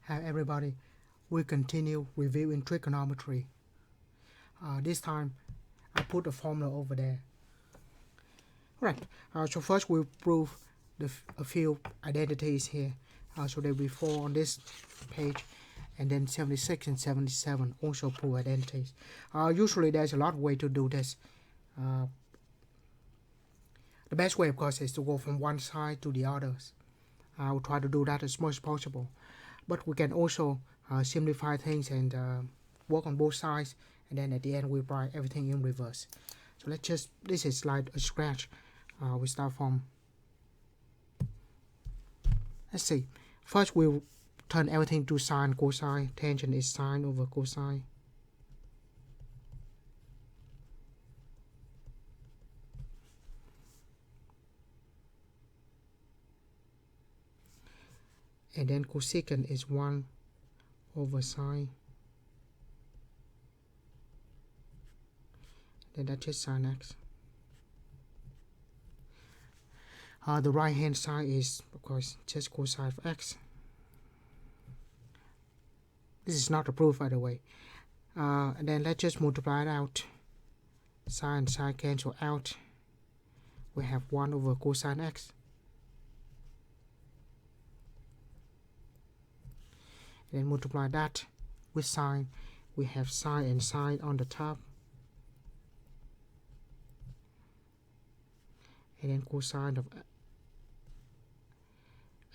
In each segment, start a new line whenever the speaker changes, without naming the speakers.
Hi everybody, we continue reviewing trigonometry. This time I put a formula over there. Right, so first we'll prove a few identities here. So there will be 4 on this page, and then 76 and 77 also prove identities. Usually there's a lot of ways to do this. The best way of course is to go from one side to the others. I will try to do that as much as possible. But we can also simplify things and work on both sides, and then at the end we write everything in reverse. So this is like a scratch. We start from, let's see, first we'll turn everything to sine, cosine. Tangent is sine over cosine. And then cosecant is 1 over sine. Then that's just sine x. The right hand side is, of course, just cosine of x. This is not a proof, by the way. And then let's just multiply it out. Sine and sine cancel out. We have 1 over cosine x. And then multiply that with sine. We have sine and sine on the top. And then cosine of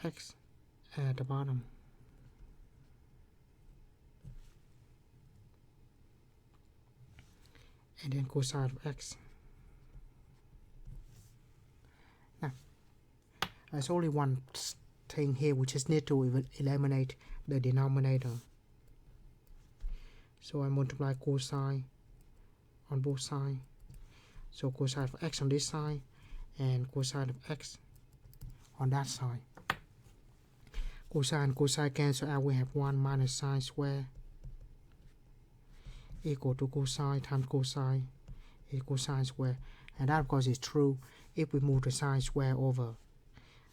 x at the bottom. And then cosine of x. Now, there's only one thing here. We just need to eliminate the denominator. So I multiply cosine on both sides. So cosine of x on this side and cosine of x on that side. Cosine cancel out. We have 1 minus sine square equal to cosine times cosine equals sine square. And that of course is true if we move the sine square over.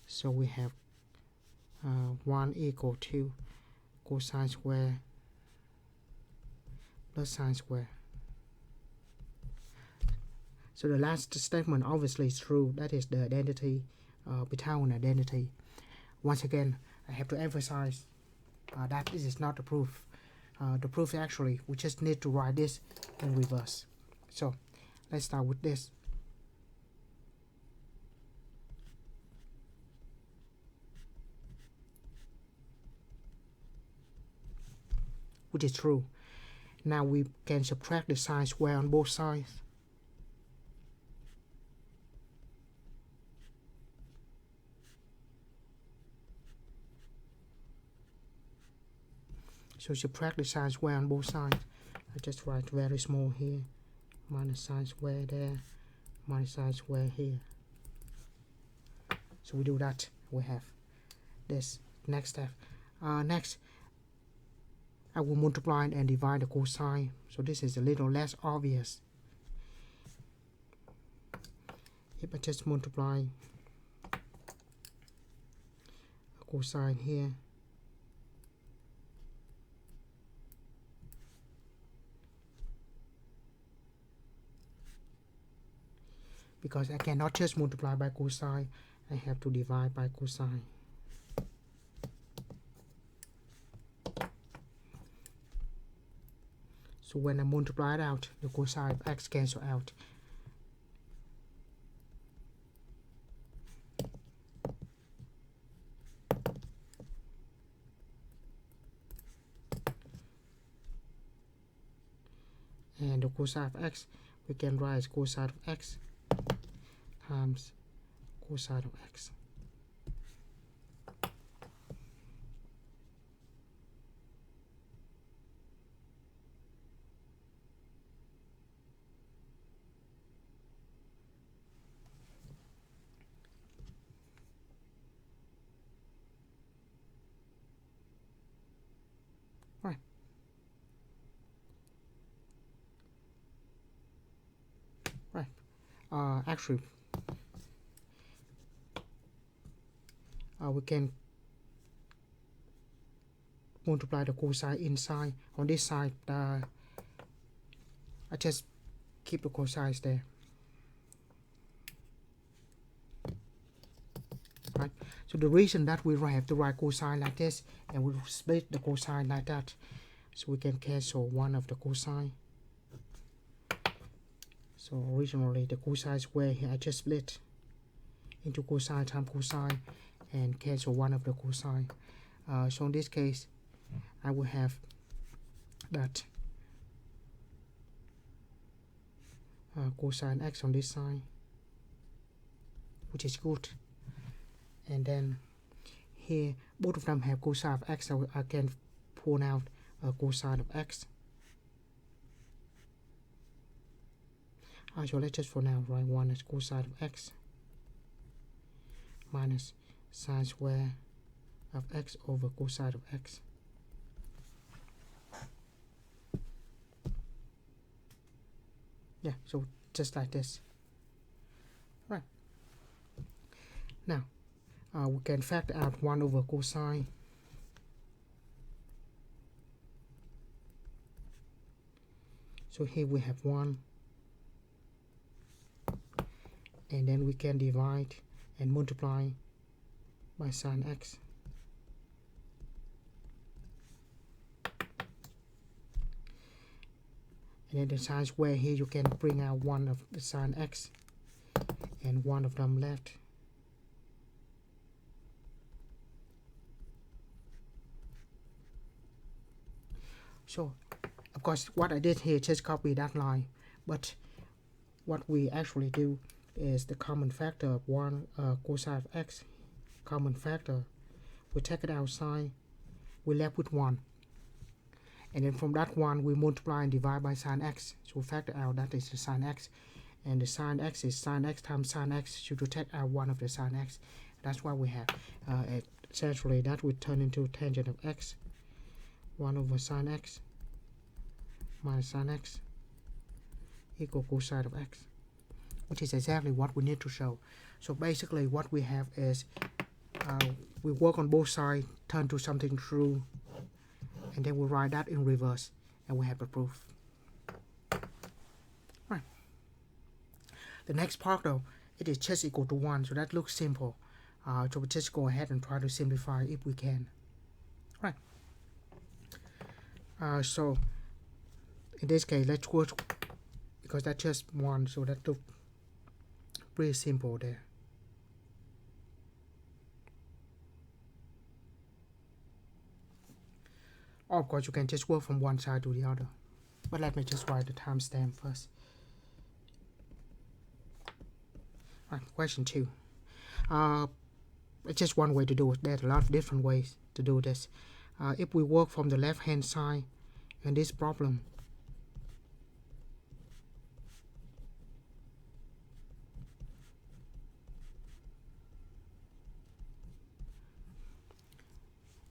So we have 1 equal to cosine square plus sine square. So the last statement obviously is true. That is the identity, Pythagorean identity. Once again, I have to emphasize that this is not the proof. The proof actually, we just need to write this in reverse. So let's start with this. Which is true. Now we can subtract the sine square on both sides. So subtract the sine square on both sides. I just write very small here. Minus sine square there. Minus sine square here. So we do that. We have this. Next step. Next, I will multiply and divide the cosine. So this is a little less obvious. If I just multiply a cosine here, because I cannot just multiply by cosine, I have to divide by cosine. So when I multiply it out, the cosine of x cancel out. And the cosine of x, we can write as cosine of x times cosine of x. Right. Right. Actually, we can multiply the cosine inside. On this side, I just keep the cosines there. Right. So the reason that we have to write cosine like this, and we split the cosine like that, so we can cancel one of the cosine. So originally the cosine square here, I just split into cosine times cosine and cancel one of the cosine. So in this case, I will have that cosine x on this side, which is good. And then here, both of them have cosine of x, so I can pull out cosine of x. So let's just for now write 1 as cosine of x minus sine square of x over cosine of x. Yeah, so just like this. Right. Now, we can factor out 1 over cosine. So here we have 1. And then we can divide and multiply by sine x. And then the sine square here, you can bring out 1 of the sine x and 1 of them left. So, of course, what I did here is just copy that line, but what we actually do is the common factor of 1 cosine of x, common factor, we take it outside, we're left with 1. And then from that 1, we multiply and divide by sine x. So we factor out that is the sine x. And the sine x is sine x times sine x. So to take out 1 of the sine x, that's why we have essentially that would turn into tangent of x, 1 over sine x minus sine x equal cosine of x, which is exactly what we need to show. So basically what we have is we work on both sides, turn to something true, and then we write that in reverse, and we have the proof. Right. The next part though, it is just equal to 1, so that looks simple. So we just go ahead and try to simplify if we can. Right. So in this case, let's go to, because that's just 1, so that looks pretty simple there. Or of course, you can just work from one side to the other. But let me just write the timestamp first. Right, question 2. It's just one way to do it. There's a lot of different ways to do this. If we work from the left-hand side in this problem,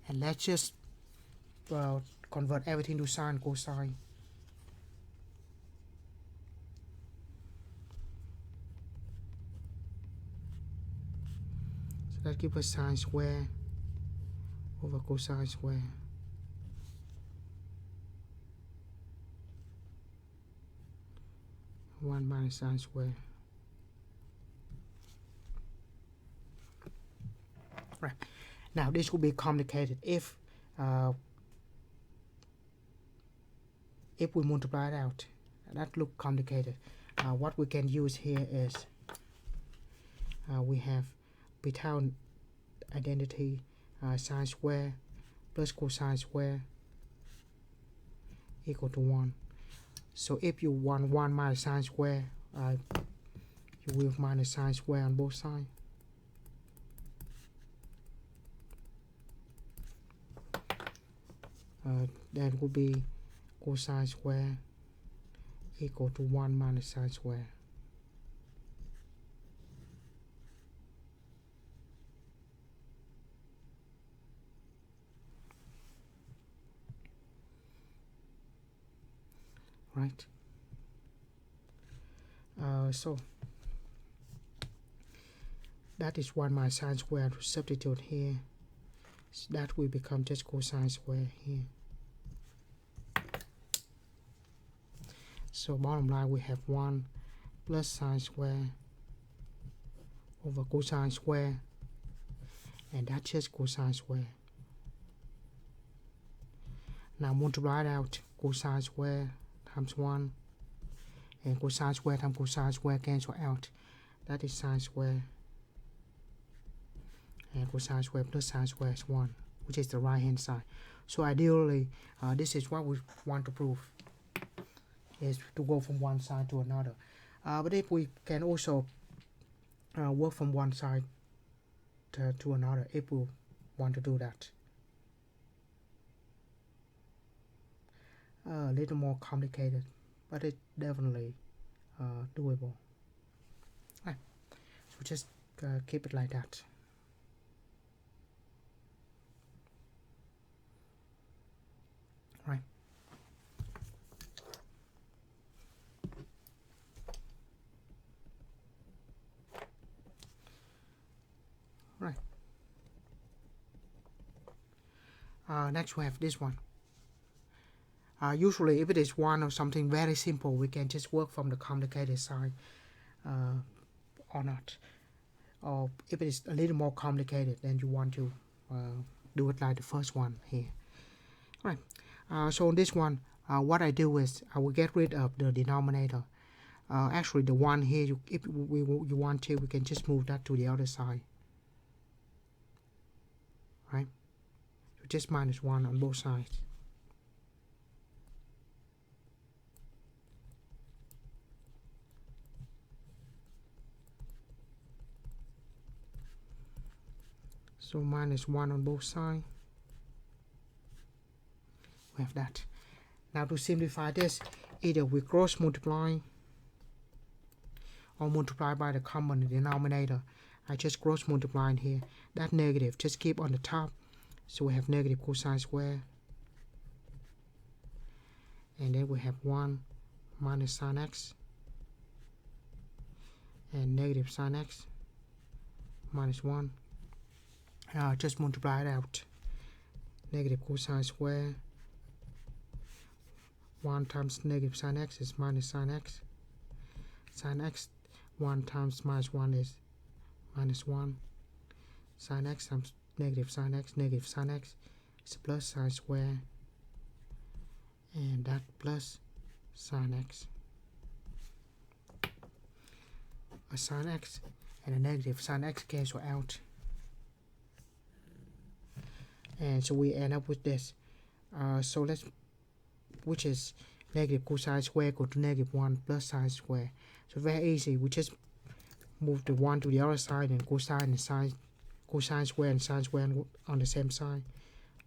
and let's just convert everything to sine, cosine. So that gives us sine square over cosine square. One minus sine square. Right. Now this will be complicated if we multiply it out. That looks complicated. What we can use here is we have Pythagorean identity, sine square plus cosine square equal to 1. So if you want 1 minus sine square, you will minus sine square on both sides. That would be cosine square equal to 1 minus sine square. Right. So that is 1 minus sine square. To substitute here, So that will become just cosine square here. So bottom line, we have 1 plus sine square over cosine square, and that's just cosine square. Now multiply it out, cosine square times 1, and cosine square times cosine square cancel out. That is sine square, and cosine square plus sine square is 1, which is the right hand side. So ideally, this is what we want to prove, is to go from one side to another. But if we can also work from one side to another, if we want to do that. A little more complicated, but it's definitely doable. Right. So just keep it like that. Right. Right. Next we have this one. Usually if it is one or something very simple, we can just work from the complicated side or not. Or if it is a little more complicated, then you want to do it like the first one here. Right. So on this one, what I do is I will get rid of the denominator. Actually the one here, if you want to, we can just move that to the other side. Right. So just minus 1 on both sides. So minus 1 on both sides. We have that. Now to simplify this, either we cross multiply or multiply by the common denominator. I just cross multiply here. That negative just keep on the top. So we have negative cosine square. And then we have 1 minus sine x. And negative sine x minus 1. Just multiply it out. Negative cosine square. 1 times negative sine x is minus sine x. Sine x, 1 times minus 1 is minus 1. Sine x times negative sine x is plus sine square. And that plus sine x. A sine x and a negative sine x cancel out. And so we end up with this. So let's, which is negative cosine square equal to negative 1 plus sine square. So very easy. We just move the 1 to the other side, and cosine and sine, cosine square and sine square on the same side.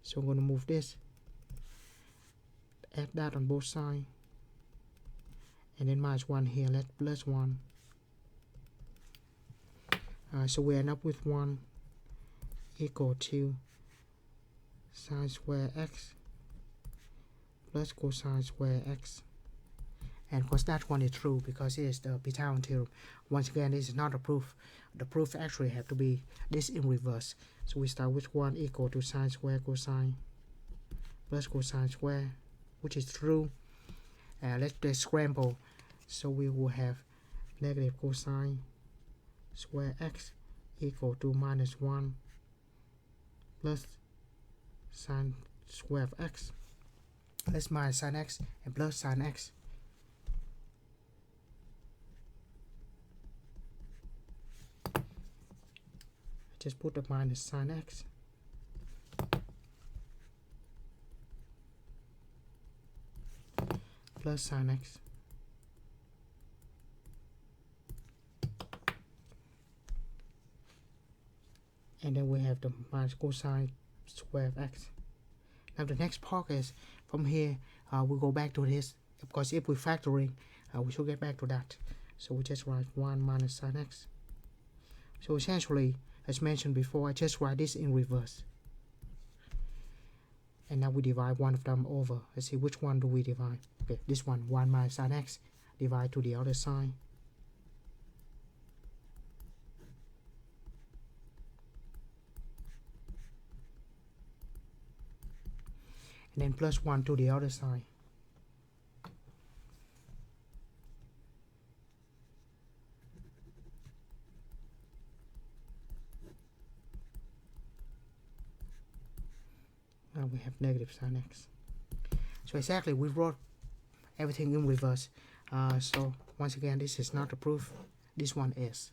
So I'm going to move this, add that on both sides, and then minus 1 here. Let's plus 1. So we end up with 1 equal to sine square x plus cosine square x. And of course that one is true because it is the Pythagorean theorem. Once again, this is not a proof. The proof actually have to be this in reverse. So we start with 1 equal to sine square cosine plus cosine square, which is true. Let's scramble. So we will have negative cosine square x equal to minus 1 plus sine square of x. Let's minus sine x and plus sine x. Just put the minus sine x. Plus sine x. And then we have the minus cosine square of x. Now the next part is from here we go back to this, because if we factoring we should get back to that. So we just write 1 minus sine x. So essentially, as mentioned before, I just write this in reverse. And now we divide one of them over. Let's see which one do we divide. Okay, this one, 1 minus sine x, divide to the other side. and then plus 1 to the other side. Now we have negative sine x. So exactly, we wrote everything in reverse. So once again, this is not a proof. This one is.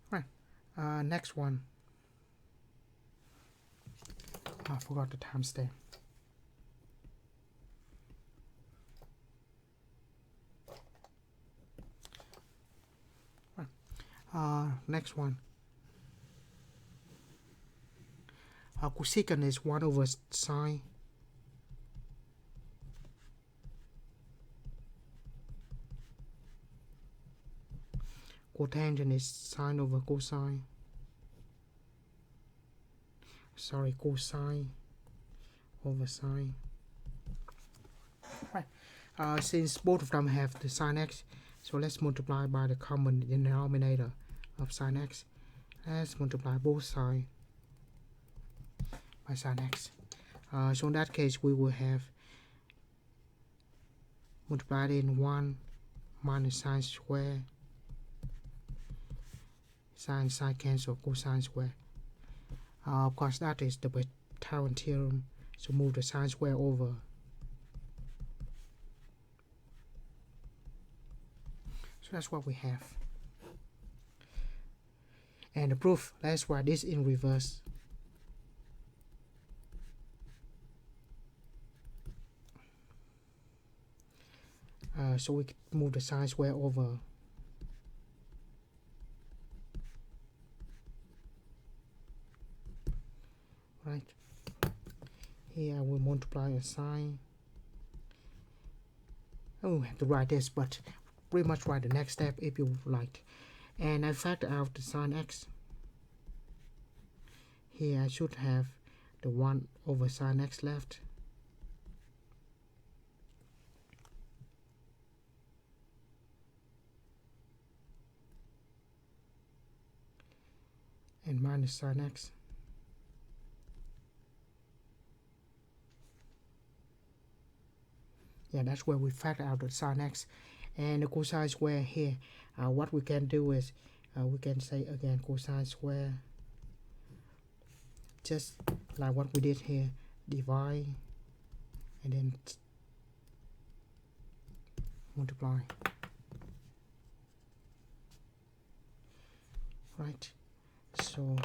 Right. Next one. I forgot the timestamp. Right. Next one. Cosecant is 1 over sine. Cotangent is sine over cosine. Sorry, cosine over sine. Right. Since both of them have the sine x, so let's multiply by the common denominator of sine x. Let's multiply both sides by sine x. So in that case, we will have multiplied in 1 minus sine square. Sine cancel, cosine square. Of course, that is the Pythagorean theorem. So move the sine square over. So that's what we have. And the proof, let's write this in reverse. So we can move the sine square over. Right. Here I will multiply a sine. I will have to write this, but pretty much write the next step if you like. And I factor out the sine x. Here I should have the 1 over sine x left. And minus sine x. Yeah, that's where we factor out the sine x. And the cosine square here, what we can do is, we can say again cosine square, just like what we did here, divide, and then multiply. Right, so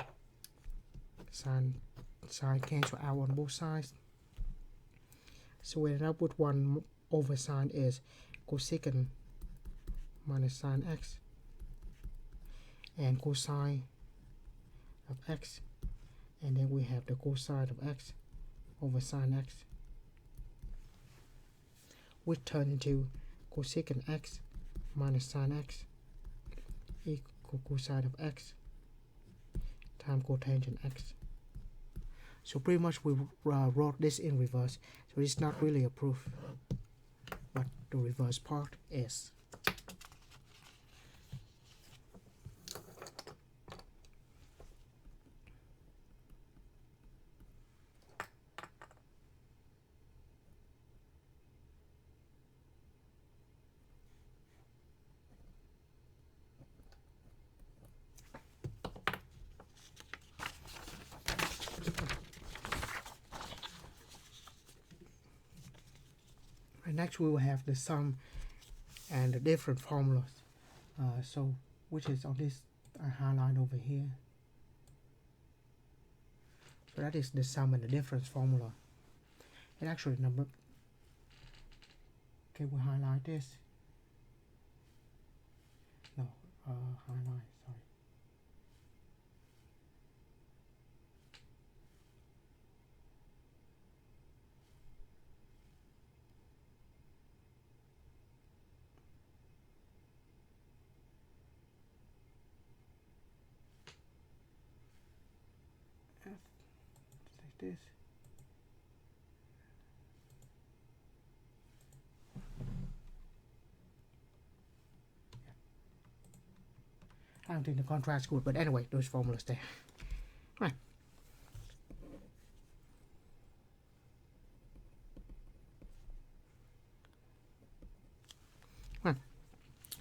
sine cancel out on both sides. So we end up with 1 over sine is cosecant minus sine x, and cosine of x, and then we have the cosine of x over sine x, which turn into cosecant x minus sine x equal cosine of x times cotangent x. So pretty much we wrote this in reverse, so it's not really a proof, but the reverse part is. And next we will have the sum and the different formulas. So which is on this I highlight over here. So that is the sum and the difference formula. And actually number. Okay, we highlight this. No, highlight. Sorry. Like this. I don't think the contrast is good, but anyway, those formulas there. Right.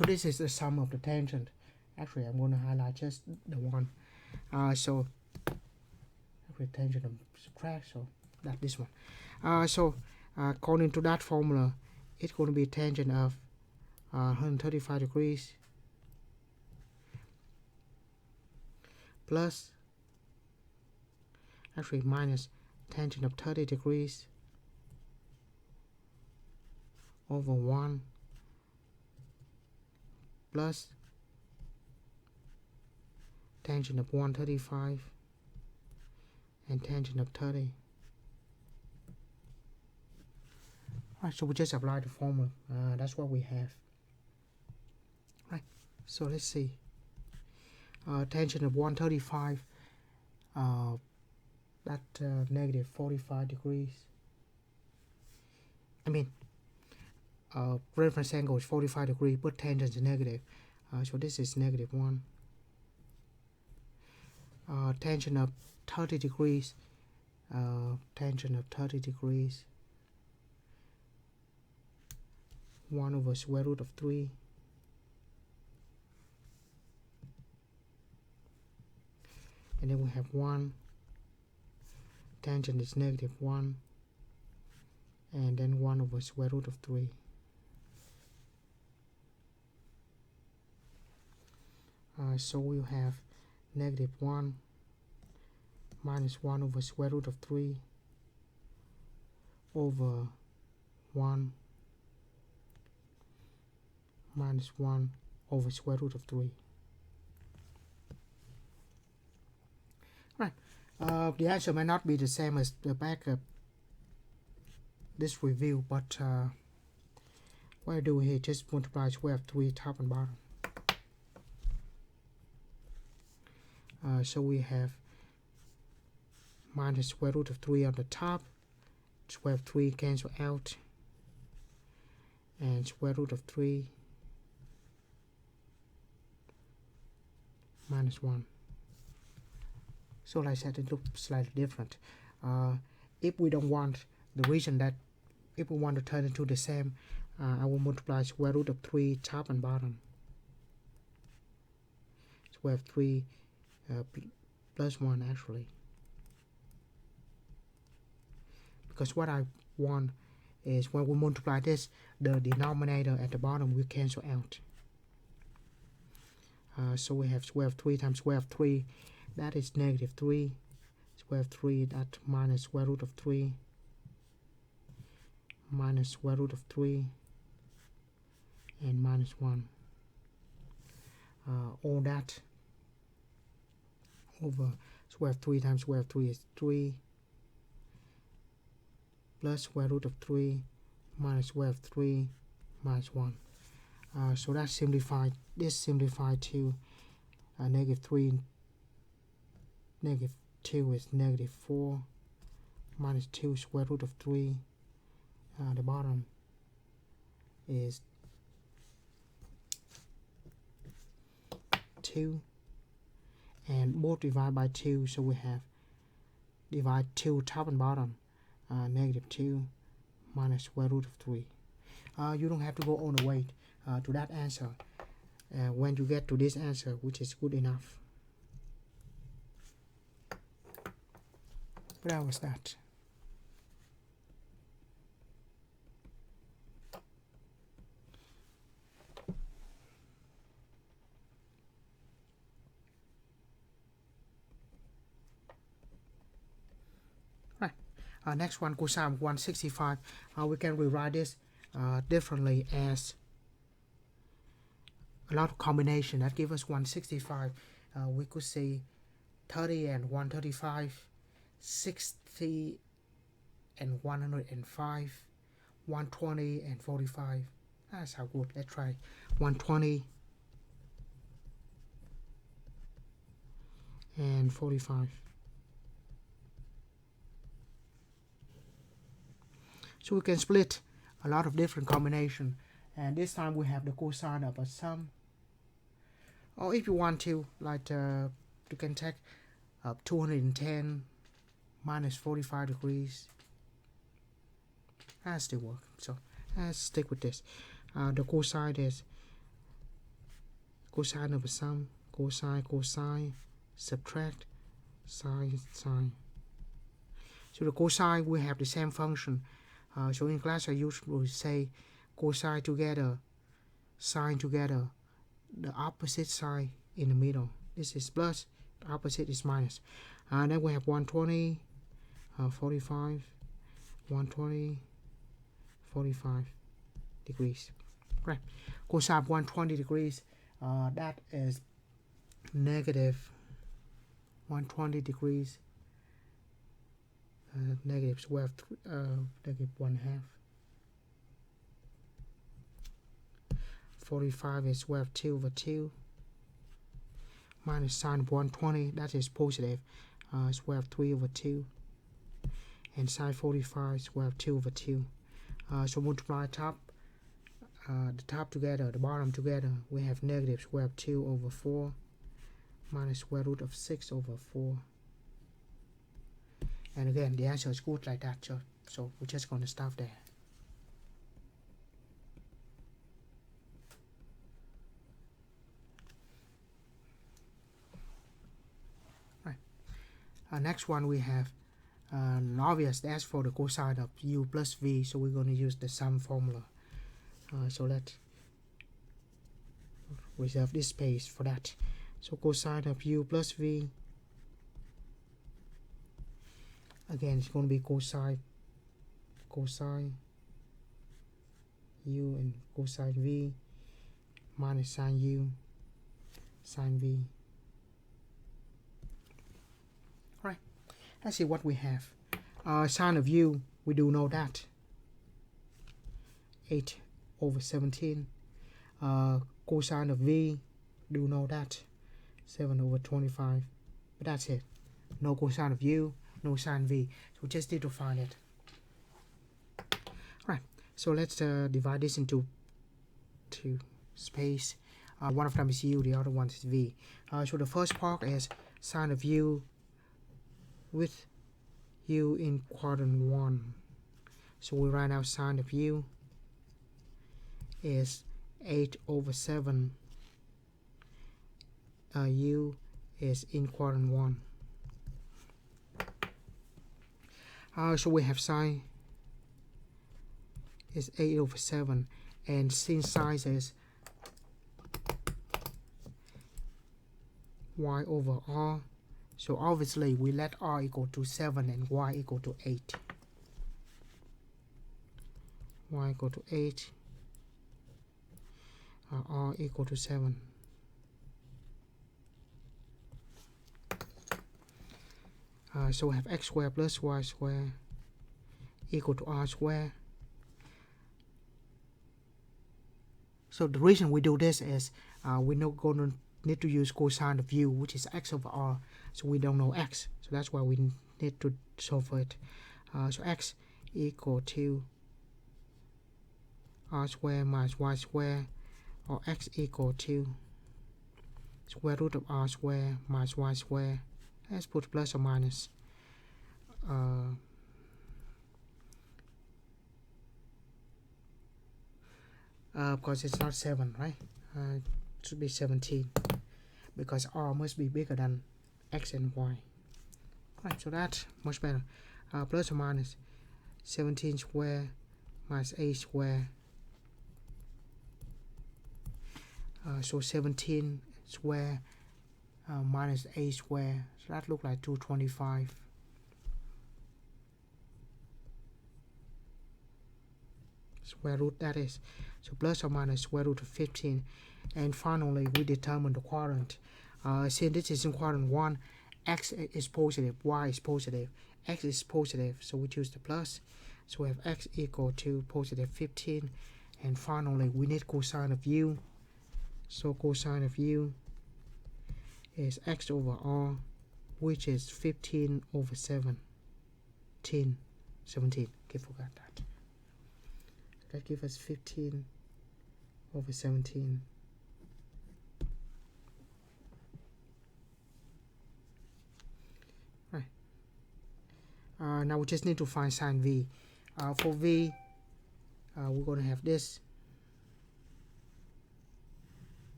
So this is the sum of the tangent. Actually, I'm going to highlight just the one. So tangent of subtract, so that's this one. According to that formula, it's going to be tangent of 135 degrees plus, actually minus tangent of 30 degrees over 1 plus tangent of 135 and tangent of 30. Alright, so we just apply the formula. That's what we have. Right, so let's see. Tangent of 135, that negative 45 degrees. I mean, reference angle is 45 degrees, but tangent is negative. So this is negative 1. Tangent of 30 degrees. Tangent of 30 degrees. 1 over square root of 3. And then we have 1. Tangent is negative 1. And then 1 over square root of 3. So we have negative 1 minus 1 over square root of 3 over 1 minus 1 over square root of 3. Right. The answer may not be the same as the back of this review, but what I do here, just multiply square of 3 top and bottom. So we have minus square root of 3 on the top, square of 3 cancel out, and square root of 3 minus 1. So like I said, it looks slightly different. If we don't want the reason that if we want to turn it to the same, I will multiply square root of 3 top and bottom. Square of 3 plus 1 actually. Because what I want is when we multiply this, the denominator at the bottom will cancel out. So we have square of 3 times square of 3, that is negative 3. Square of 3, that minus square root of 3 minus square root of 3 and minus 1. All that over square of 3 times square of 3 is 3 plus square root of 3 minus square of 3 minus 1. So that's simplified. This simplified to negative 3, negative 2 is negative 4 minus 2 square root of 3. The bottom is 2, and both divide by 2, so we have divide 2 top and bottom, negative 2 minus square root of 3. You don't have to go all the way to that answer. When you get to this answer, which is good enough. But that was that. Right. Next one, cosine 165. We can rewrite this differently as a lot of combination that give us 165. We could say 30 and 135, 60 and 105, 120 and 45. That's how good. Let's try 120 and 45. So we can split a lot of different combination, and this time we have the cosine of a sum. Or if you want to, like you can take 210 minus 45 degrees. That still works. So let's stick with this. The cosine is cosine over sum, cosine, cosine, subtract, sine, sine. So the cosine will have the same function. So in class I usually say cosine together, sine together, the opposite side in the middle. This is plus, the opposite is minus. Then we have 120, 45, 120, 45 degrees. Right. Cosine of 120 degrees, that is negative 120 degrees, negative square negative 1/2. 45 is square of 2 over 2. Minus sine of 120, that is positive, square of 3 over 2. And sine 45, square of 2 over 2. So multiply the top together, the bottom together, we have negative square of 2 over 4 minus square root of 6 over 4. And again, the answer is good like that, so we're just going to stop there. Right. Next one we have obvious, that's for the cosine of u plus v, so we're going to use the sum formula. So let's reserve this space for that. So cosine of u plus v, again it's going to be cosine u and cosine v minus sine u sine v. Right, let's see what we have. Sine of u, we do know that 8 over 17. Cosine of v, do know that 7 over 25. But that's it. No cosine of u, no sine v. So we just need to find it. Right. So let's divide this into two space. One of them is u, the other one is v. So the first part is sine of u with u in quadrant 1. So we write out sine of u is 8 over 7. U is in quadrant 1. So we have sine is 8 over 7, and since sine is y over r, so obviously we let r equal to 7 and y equal to 8. Y equal to 8, r equal to 7. So we have x squared plus y squared equal to r squared. So the reason we do this is we're not going to need to use cosine of u, which is x over r, so we don't know x, so that's why we need to solve for it. So x equal to r squared minus y squared, or x equal to square root of r squared minus y squared. Let's put plus or minus. Because it's not 7, right? It should be 17, because r must be bigger than x and y. Right, so that's much better. Plus or minus 17 squared minus 8 squared. So 17 squared minus 8 squared, so that looks like 225. Square root, that is. So plus or minus square root of 15. And finally we determine the quadrant. Since this is in quadrant 1, x is positive, y is positive, x is positive, so we choose the plus. So we have x equal to positive 15. And finally we need cosine of u. So cosine of u is x over r, which is 15 over 17. Okay, forgot that. That gives us 15 over 17. Right. Now we just need to find sine v. For v, we're going to have this.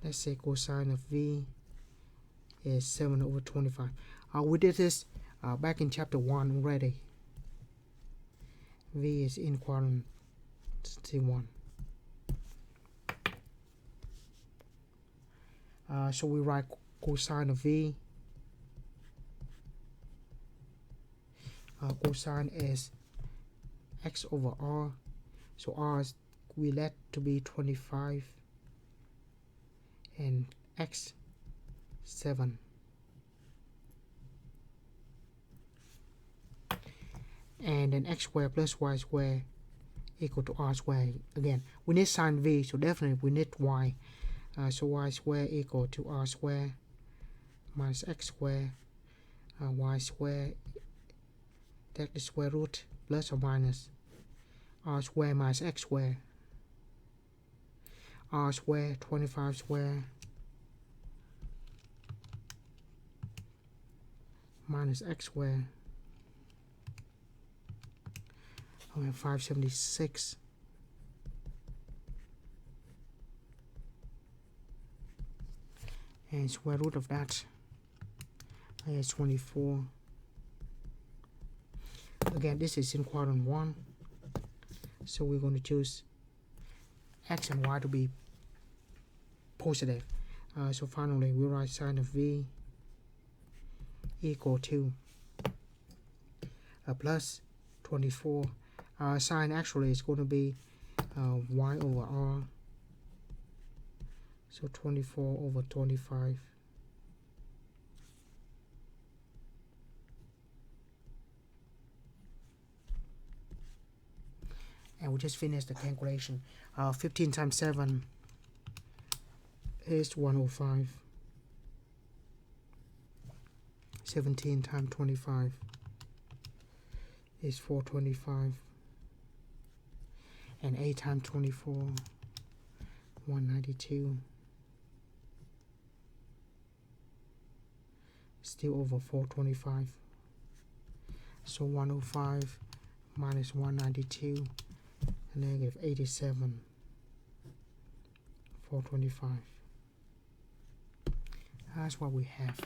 let's say cosine of v is 7 over 25. We did this back in chapter 1 already. V is inequality 1. So we write cosine of v. Cosine is x over r. So r is, we let to be 25 and x 7. And then x squared plus y squared equal to r squared. Again, we need sine v, so definitely we need y. So y squared equal to r squared minus x squared. Y squared, take the square root, plus or minus r squared minus x squared. R squared, 25 squared minus x squared. We have 576. And square root of that is 24. Again, this is in quadrant 1. So we're going to choose x and y to be positive. So finally, we write sine of v equal to plus 24. Sine actually is going to be y over r. So 24 over 25. And we just finished the calculation. 15 times 7 is 105. 17 times 25 is 425. And 8 times 24, 192. Still over 425. So 105 minus 192, negative 87, 425. That's what we have.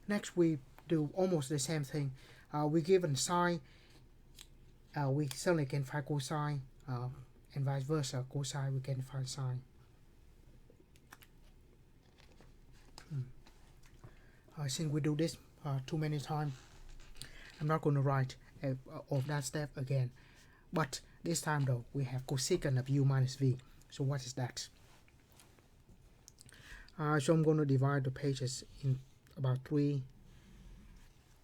Next, we do almost the same thing. We given sine, we certainly can find cosine, and vice versa. Cosine, we can find sine. Since we do this too many times, I'm not going to write of that step again. But this time, though, we have cosecant of u minus v. So what is that? So I'm going to divide the pages in about 3.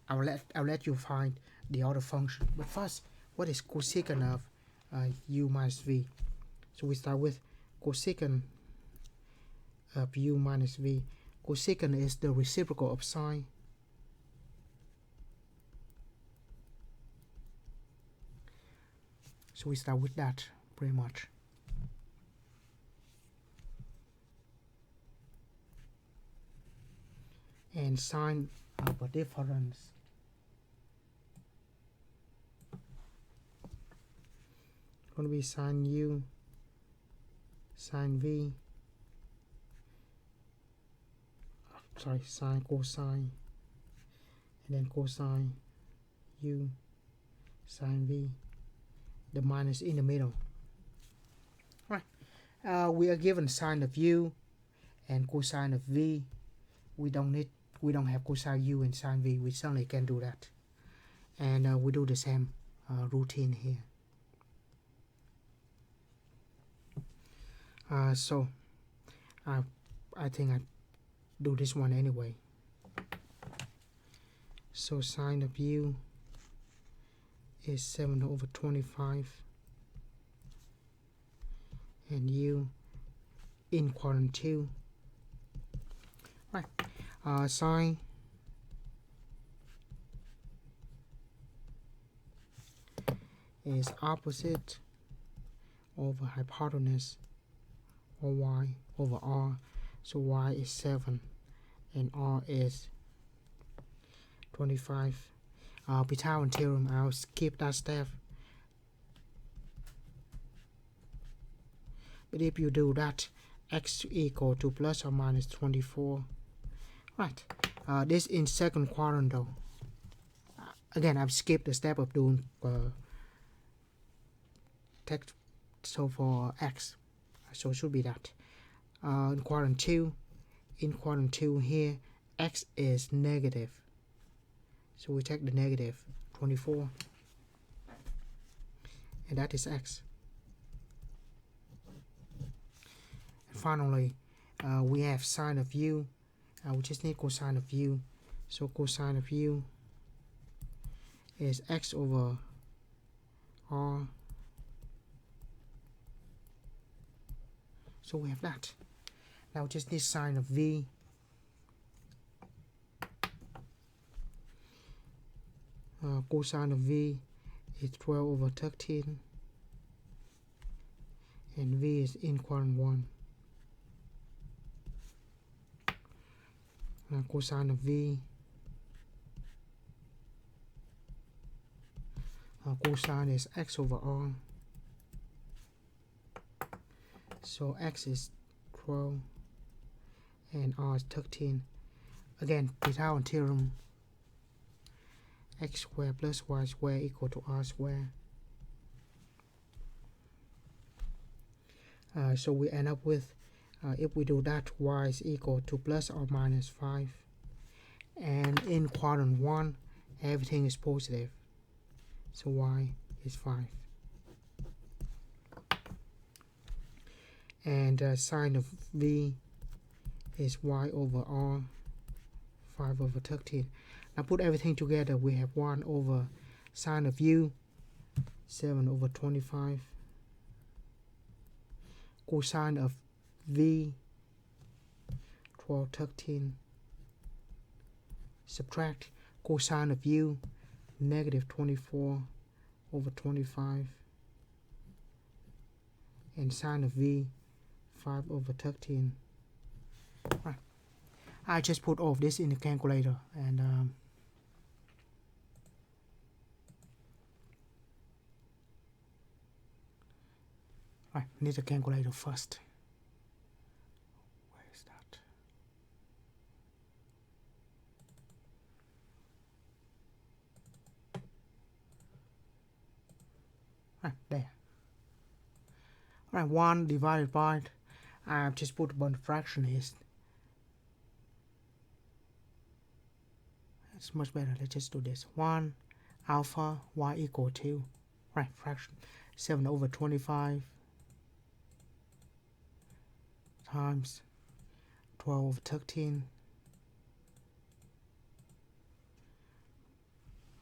I'll let you find the other function. But first, what is cosecant of u minus v? So we start with cosecant of u minus v. Cosecant is the reciprocal of sine. So we start with that pretty much. And sine of a difference going to be sine u, sine v, sine cosine, and then cosine u, sine v, the minus in the middle. Right. We are given sine of u and cosine of v. We don't have cosine u and sine v. We certainly can do that. And we do the same routine here. So I think I do this one anyway. So sine of u is 7 over 25, and u in quadrant 2. Right. Sine is opposite over hypotenuse, or y over r. So y is 7 and r is 25. Pythagorean theorem, I'll skip that step. But if you do that, x equal to plus or minus 24. Right. This in second quadrant though. Again, I've skipped the step of doing text. So for x, so it should be that. In quadrant 2, here, x is negative. So we take the negative 24, and that is x. And finally, we have sine of u. We just need cosine of u. So cosine of u is x over r. So we have that. Now we just need sine of v. Cosine of v is 12 over 13. And v is in quadrant 1. Now cosine of v. Cosine is x over r. So x is 12 and r is 13. Again, Pythagorean theorem, x squared plus y squared equal to r squared. So we end up with, if we do that, y is equal to plus or minus 5. And in quadrant 1, everything is positive. So y is 5. And sine of v is y over r, 5 over 13. Now put everything together, we have 1 over sine of u, 7 over 25. Cosine of v, 12, 13. Subtract cosine of u, negative 24 over 25. And sine of v, 5 over 13. Right. I just put all of this in the calculator and right, need a calculator first. Where is that? Right, there. Right, 1 divided by, I've just put one fraction here. It's much better. Let's just do this. 1 alpha y equal to, right, fraction, 7 over 25 times 12 over 13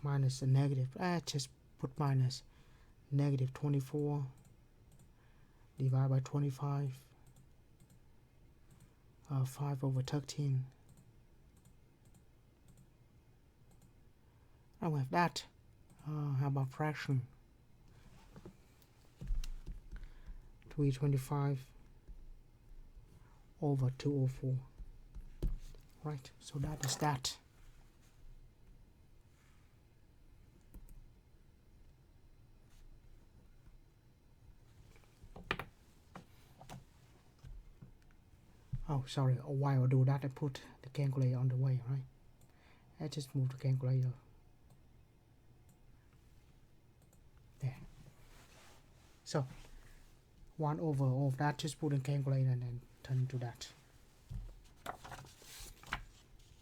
minus a negative, just put minus negative 24 divided by 25, 5 over 13. I will have that. How about fraction? 325 over 204. Right, so that is that. Oh, sorry, while I do that, I put the calculator on the way, right? I just move the calculator. There. So, 1 over all of that, just put in calculator and then turn into that.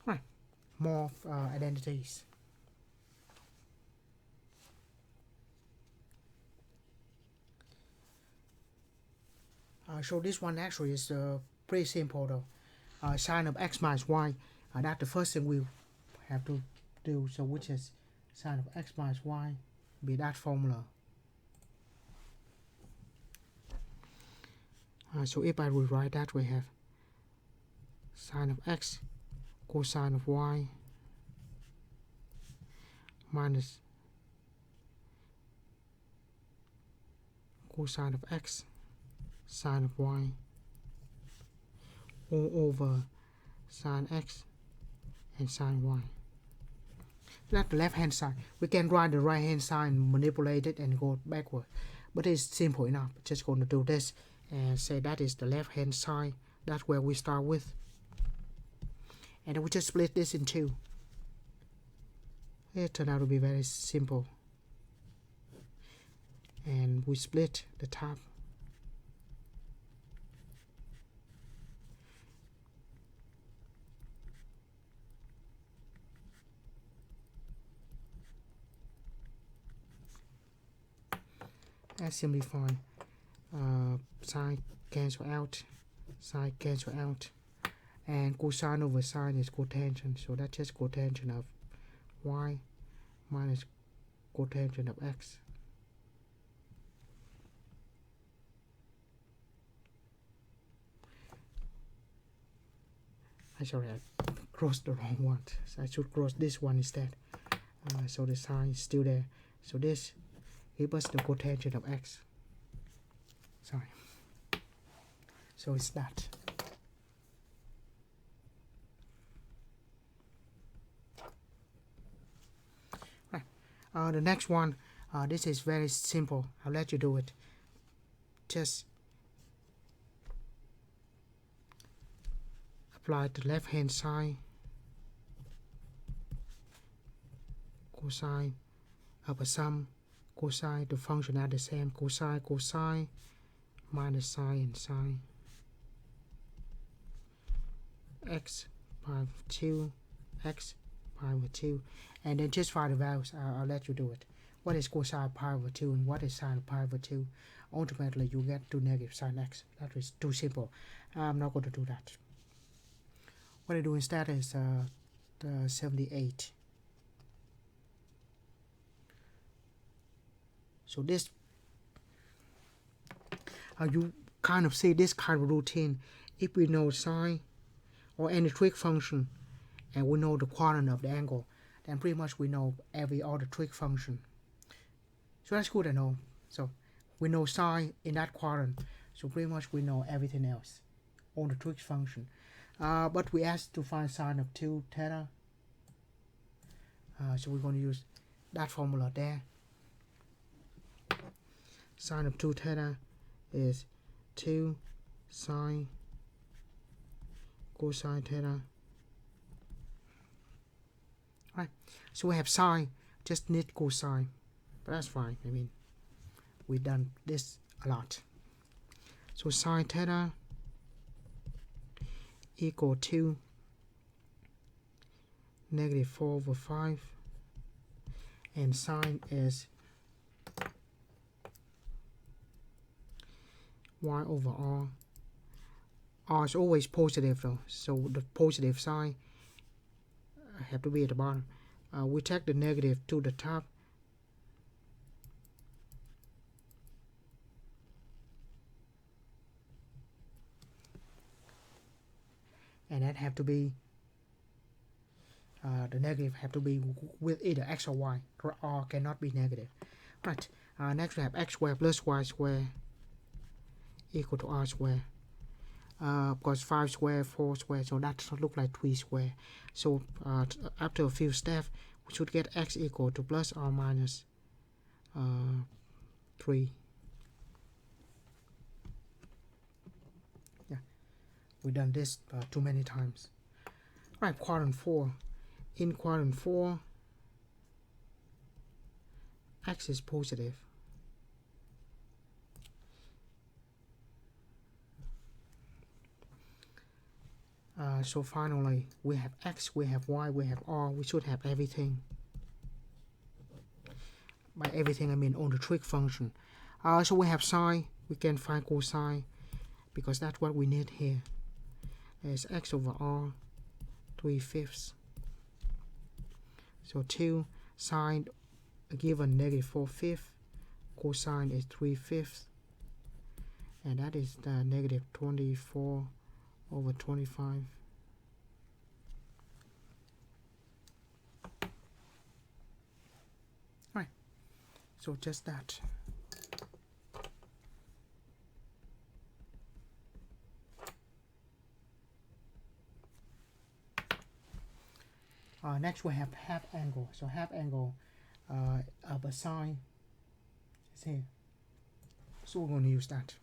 Right, more identities. So this one actually is pretty simple though. Sine of x minus y, that's the first thing we have to do. So which is sine of x minus y, be that formula. So if I rewrite that, we have sine of x cosine of y minus cosine of x sine of y all over sine x and sine y. That's the left hand side. We can write the right hand side and manipulate it and go backward, but it's simple enough. Just going to do this and say that is the left hand side. That's where we start with, and then we just split this in two. It turned out to be very simple, and we split the top. That's simply fine. Sine cancel out, sine cancel out, and cosine over sine is cotangent, so that's just cotangent of y minus cotangent of x. Sorry, I crossed the wrong one, so I should cross this one instead. So the sine is still there, so this gives us the cotangent of x. Sorry. So it's that. Right. The next one, this is very simple. I'll let you do it. Just apply the left hand side, cosine of a sum, cosine, the function are the same, cosine, cosine, minus sine and sine, x pi over 2, x pi over 2, and then just find the values. I'll let you do it. What is cosine pi over 2 and what is sine pi over 2? Ultimately, you get to negative sine x. That is too simple. I'm not going to do that. What I do instead is the 78. So this, you kind of see this kind of routine. If we know sine or any trig function, and we know the quadrant of the angle, then pretty much we know every other trig function. So that's good to know. So we know sine in that quadrant, so pretty much we know everything else on the trig function. But we asked to find sine of 2 theta, so we're going to use that formula there. Sine of 2 theta is 2 sine cosine theta. Right, so we have sine, just need cosine, but that's fine. I mean, we've done this a lot. So sine theta equal to negative 4 over 5, and sine is y over r. R is always positive though, so the positive sign have to be at the bottom. We take the negative to the top, and that have to be the negative have to be with either x or y. R cannot be negative. Right. Next we have x squared plus y squared equal to r squared. Because 5 squared, 4 squared, so that look like 3 squared. So after a few steps, we should get x equal to plus or minus 3. Yeah, we've done this too many times. Right, quadrant 4. In quadrant 4, x is positive. So finally, we have x, we have y, we have r. We should have everything. By everything, I mean on the trig function. So we have sine. We can find cosine because that's what we need here. It's x over r, 3/5. So 2 sine given negative 4/5. Cosine is 3/5. And that is the negative 24 over 25. Right, so just that. Next we have half angle. So half angle of a sine is here. So we're going to use that.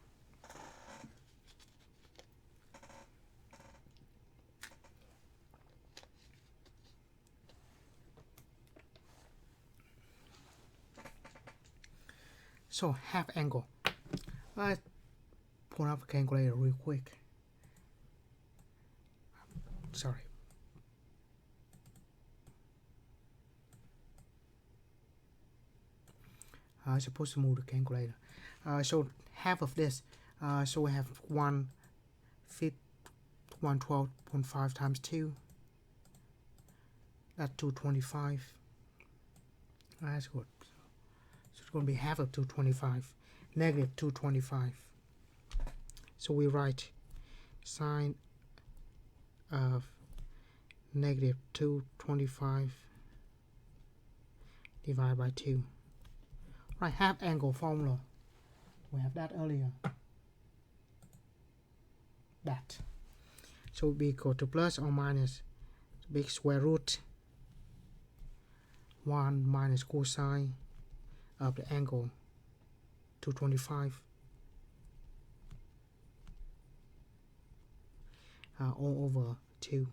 So half angle. Let's pull up a calculator real quick. Sorry. I'm supposed to move the calculator. So half of this. So we have 112.5 times 2. That's 225. That's good. So it's going to be half of 225. Negative 225. So we write sine of negative 225 divided by 2. Right, half angle formula. We have that earlier. That. So it will be equal to plus or minus big square root 1 minus cosine of the angle 225 all over 2.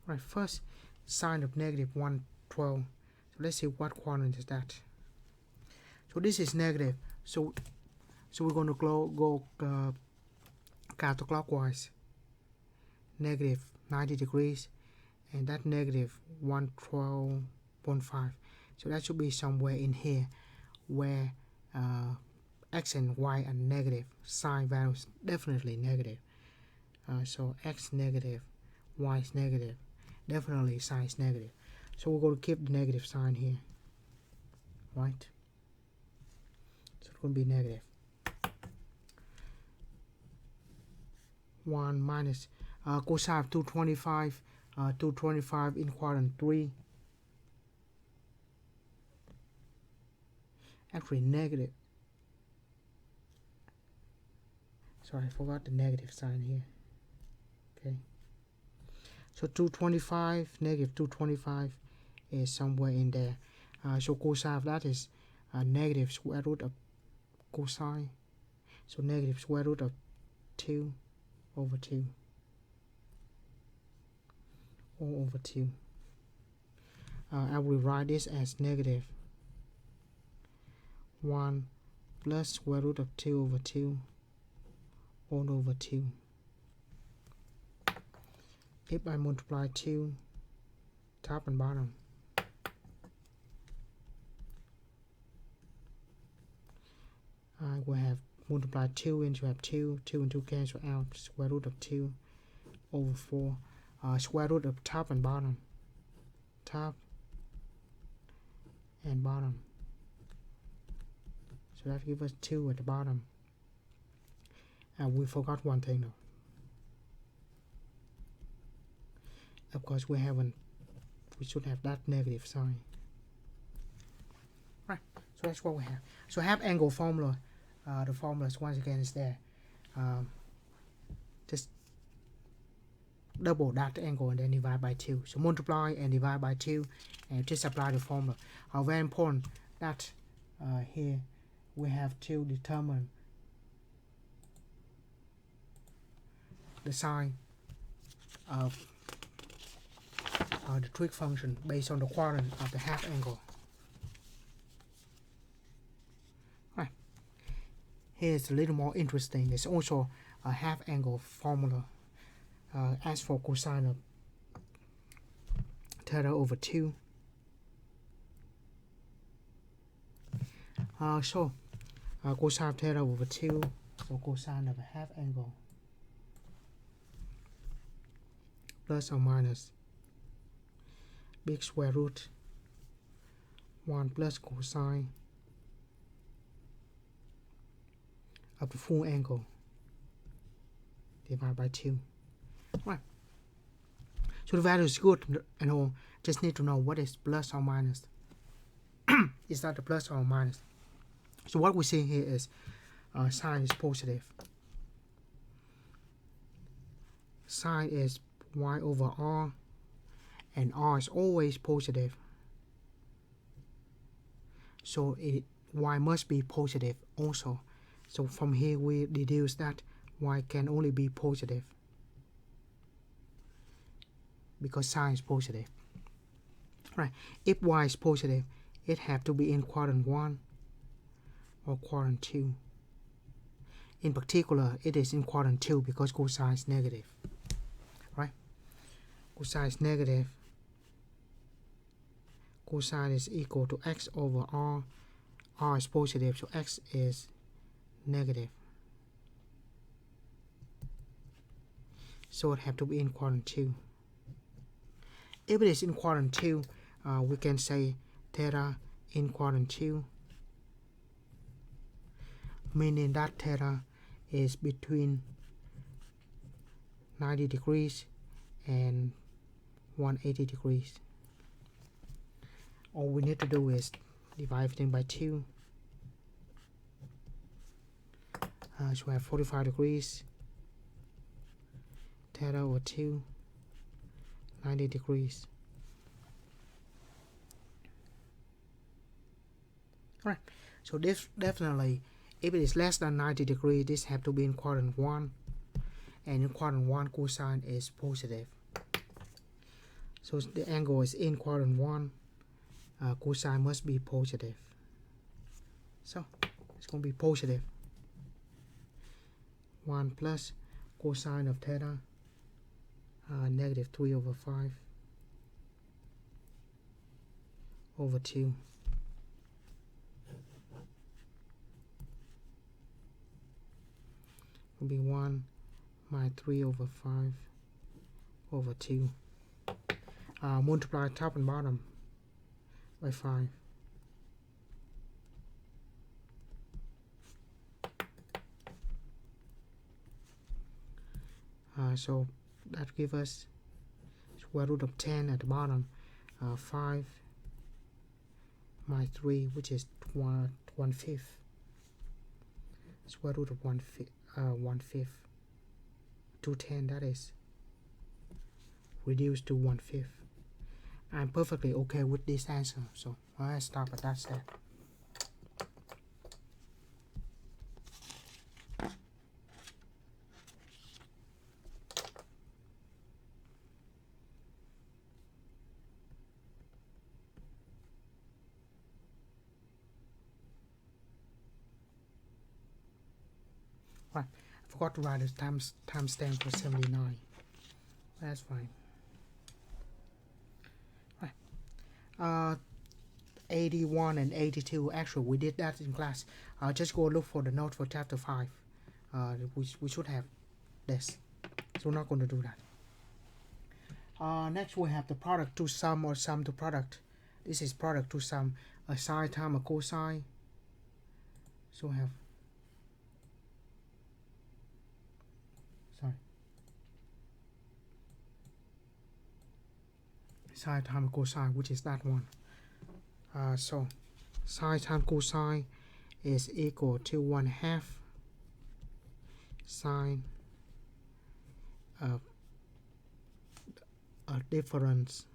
Right, first sine of negative 112. So let's see what quadrant is that. So this is negative. So we're going to go counterclockwise. Negative 90 degrees, and that negative 112.5. So that should be somewhere in here where x and y are negative. Sine values definitely negative. So x negative, y is negative. Definitely sine is negative. So we're going to keep the negative sign here. Right? So it's going to be negative. 1 minus cosine of 225. 225 in quadrant 3. Actually negative. Sorry, I forgot the negative sign here. Okay. So 225, negative 225 is somewhere in there. So cosine of that is negative square root of cosine. So negative square root of 2 over 2. All over 2. I will write this as negative 1 plus square root of 2 over 2 all over 2. If I multiply 2 top and bottom, I will have multiply 2 into have 2 and 2 cancel out, square root of 2 over 4. Square root of top and bottom, top and bottom, so that gives us 2 at the bottom. And we forgot one thing though. Of course we should have that negative sign. Right, so that's what we have. So half angle formula, the formulas once again is there. Just double that angle and then divide by 2. So multiply and divide by 2 and just apply the formula. Very important that here we have to determine the sign of the trig function based on the quadrant of the half angle. Right. Here's a little more interesting. There's also a half angle formula. As for cosine of theta over 2. Cosine of theta over 2. So cosine of a half angle plus or minus big square root 1 plus cosine of the full angle divided by 2. Right. So the value is good and all. Just need to know what is plus or minus. Is that the plus or minus? So what we see here is sign is positive. sine is y over r, and r is always positive. So y must be positive also. So from here we deduce that y can only be positive because sine is positive. Right. If y is positive, it have to be in quadrant 1 or quadrant 2. In particular, it is in quadrant 2 because cosine is negative. Right? Cosine is negative. Cosine is equal to x over r. R is positive, so x is negative. So it have to be in quadrant 2. If it is in quadrant 2, we can say theta in quadrant 2, meaning that theta is between 90 degrees and 180 degrees. All we need to do is divide everything by 2. So we have 45 degrees, theta over 2, 90 degrees. Alright, so this definitely, if it is less than 90 degrees, this have to be in quadrant 1, and in quadrant 1 cosine is positive. So the angle is in quadrant 1, cosine must be positive. So it's going to be positive. 1 plus cosine of theta, negative 3 over 5 over 2. Will be 1 minus 3 over 5 over 2. Multiply top and bottom by 5. So that gives us square root of 10 at the bottom. 5 minus 3, which is 1/5. Square root of 1/5 to 10, that is reduced to 1/5. I'm perfectly okay with this answer, so I'll stop at that step. Right, I forgot to write the timestamp for 79. That's fine. Right. 81 and 82, actually we did that in class. Just go look for the note for chapter 5. We should have this, so we're not going to do that. Next we have the product to sum or sum to product. This is product to sum, a sine times a cosine. So we have sine times cosine, which is that one. So sine times cosine is equal to 1/2 sine of a difference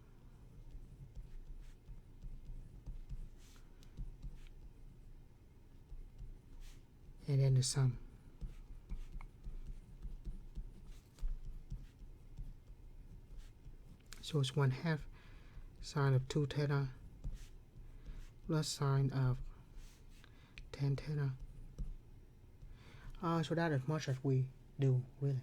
and then the sum. So it's 1/2 sine of 2 theta plus sine of 10 theta. So that is much as we do, really.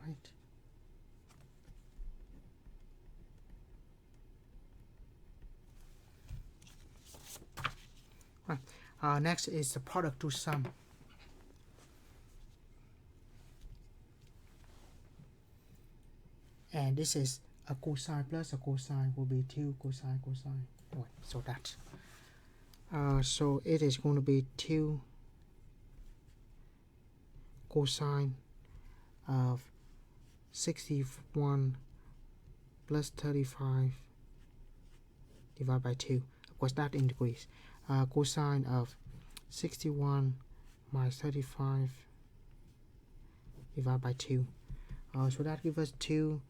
Right. Right. Next is the product to sum. And this is a cosine plus a cosine will be 2 cosine cosine. Right, so that. So it is going to be 2 cosine of 61 plus 35 divided by 2. Of course, that in degrees. Cosine of 61 minus 35 divided by 2. So that gives us 2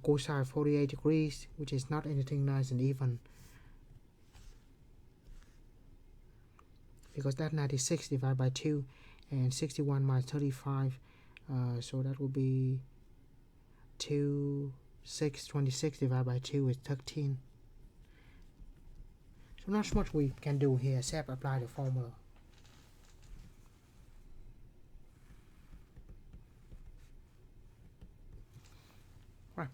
cosine 48 degrees, which is not anything nice and even, because that's 96 divided by 2, and 61 minus 35, so that will be 26 divided by 2 is 13. So not much we can do here except apply the formula. Right.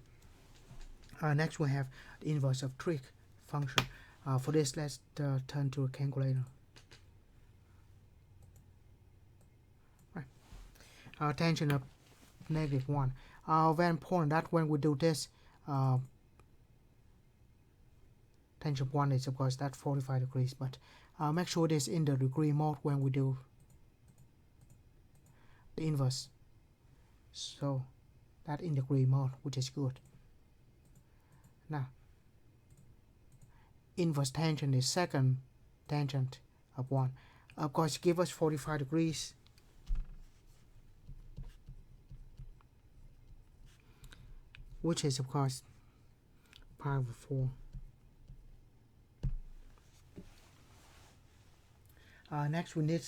Next we have the inverse of trig function. For this, let's turn to a calculator. Right. Tangent of -1. Very important that when we do this, tangent 1 is of course that 45 degrees, but make sure it is in the degree mode when we do the inverse, so that in degree mode, which is good. Now inverse tangent is second tangent of 1, of course give us 45 degrees, which is of course pi over 4. Next we need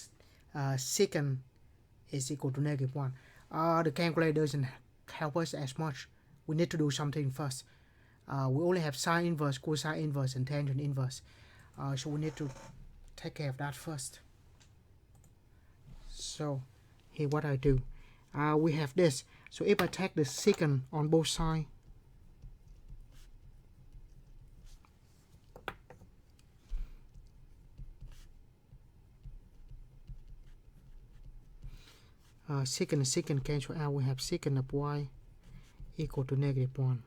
secant is equal to -1. The calculator doesn't help us as much. We need to do something first. We only have sine inverse, cosine inverse, and tangent inverse. So we need to take care of that first. So here what I do, we have this. So if I take the secant on both sides, secant and secant cancel out. We have secant of y equal to -1.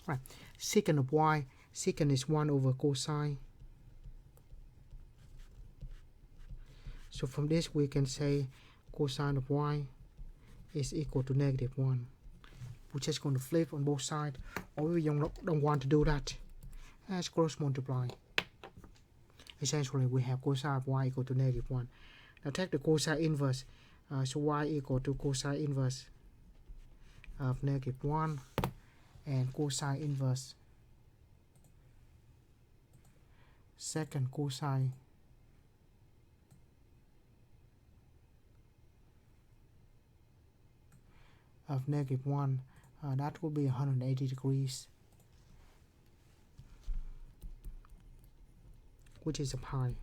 Right. Secant of y, secant is 1 over cosine. So from this we can say cosine of y is equal to -1. We're just going to flip on both sides, or we don't want to do that. Let's cross multiply. Essentially we have cosine of y equal to -1. Now take the cosine inverse. So y equal to cosine inverse of -1 and cosine inverse second cosine of -1. That will be 180 degrees, which is a pi.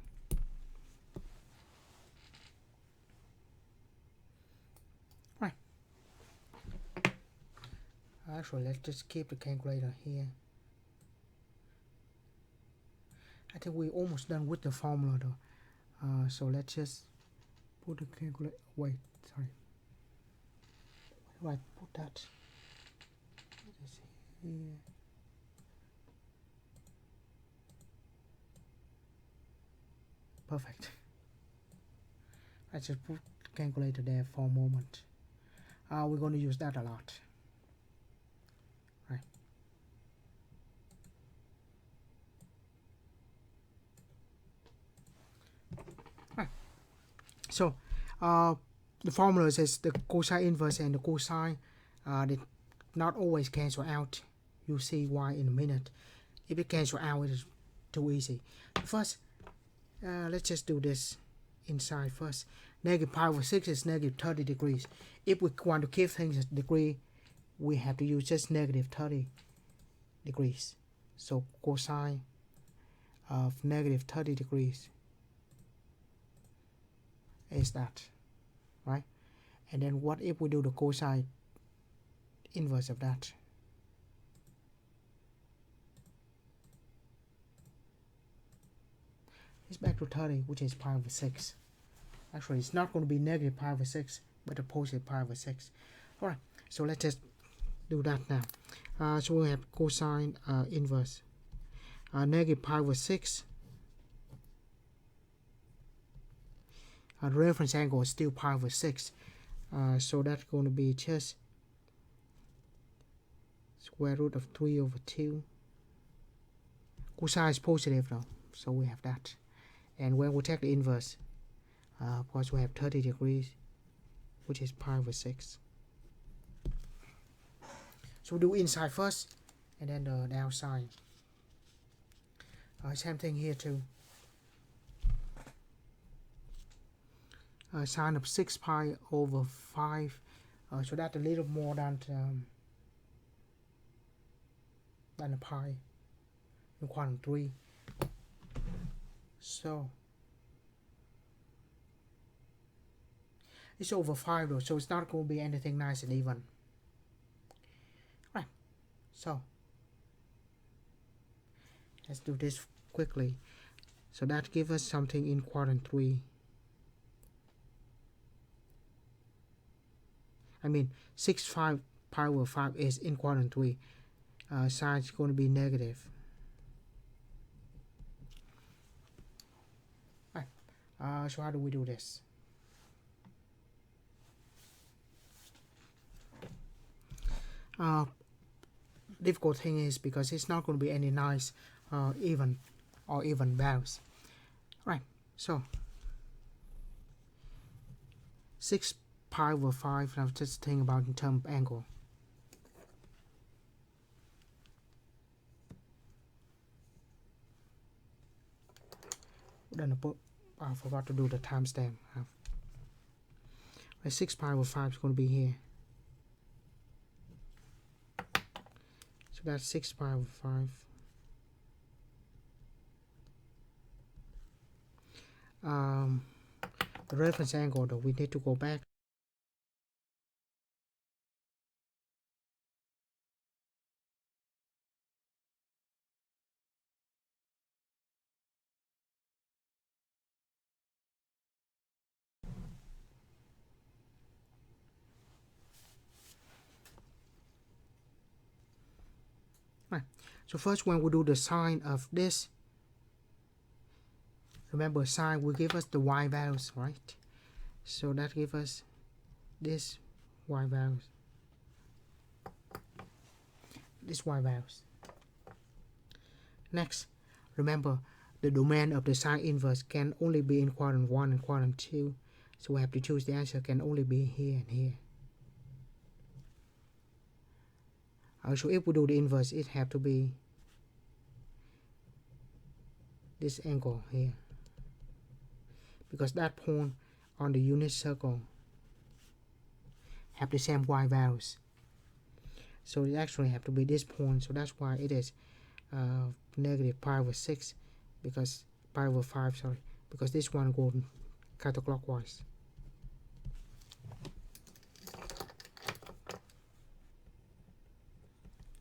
Actually, let's just keep the calculator here. I think we're almost done with the formula though. So let's just put the calculator. Wait, sorry. Where do I put that? Let's see here. Perfect. Let's just put the calculator there for a moment. We're going to use that a lot. So the formula says the cosine inverse and the cosine they not always cancel out. You'll see why in a minute. If it cancel out, it is too easy. First, let's just do this inside first. -pi over 6 is -30 degrees. If we want to keep things at degree, we have to use just -30 degrees. So cosine of -30 degrees is that, right? And then what if we do the cosine inverse of that? It's back to 30, which is pi over 6. Actually, it's not going to be -pi over 6, but a positive pi over 6. Alright, so let's just do that now. So we have cosine inverse -pi over 6. The reference angle is still pi over 6. So that's going to be just Square root of 3 over 2. Cosine is positive now, so we have that. And when we take the inverse, of course we have 30 degrees, which is pi over 6. So we do inside first, and then the outside. Same thing here too. Sine of 6 pi over 5. So that's a little more than a pi in quadrant 3. So it's over 5 though, so it's not going to be anything nice and even. Right, so let's do this quickly. So that gives us something in quadrant 3. I mean 6 pi over 5 is in quadrant 3. Sine is going to be negative. Right. So how do we do this? Difficult thing is because it's not going to be any nice even values. Right, so 6 pi over 5, now just think about in terms of angle. Then I forgot to do the timestamp. 6 pi over 5 is going to be here. So that's 6 pi over 5. The reference angle though, we need to go back. Right. So first when we do the sine of this, remember sine will give us the y values, right? So that gives us this y values. This y values. Next, remember the domain of the sine inverse can only be in quadrant 1 and quadrant 2. So we have to choose the answer can only be here and here. So if we do the inverse, it have to be this angle here, because that point on the unit circle have the same y values. So it actually have to be this point. So that's why it is negative pi over 6, because pi over 5, sorry, because this one goes counterclockwise.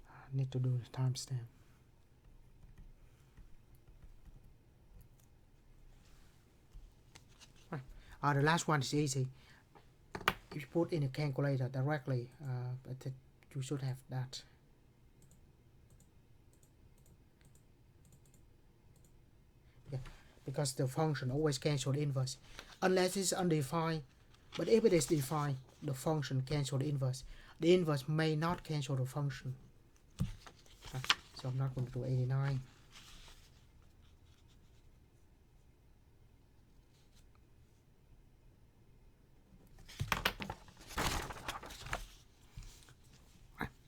I need to do the timestamp. Right. The last one is easy. If you put in a calculator directly, but you should have that. Yeah, because the function always cancels the inverse, unless it's undefined. But if it is defined, the function cancels the inverse. The inverse may not cancel the function. So I'm not going to do 89.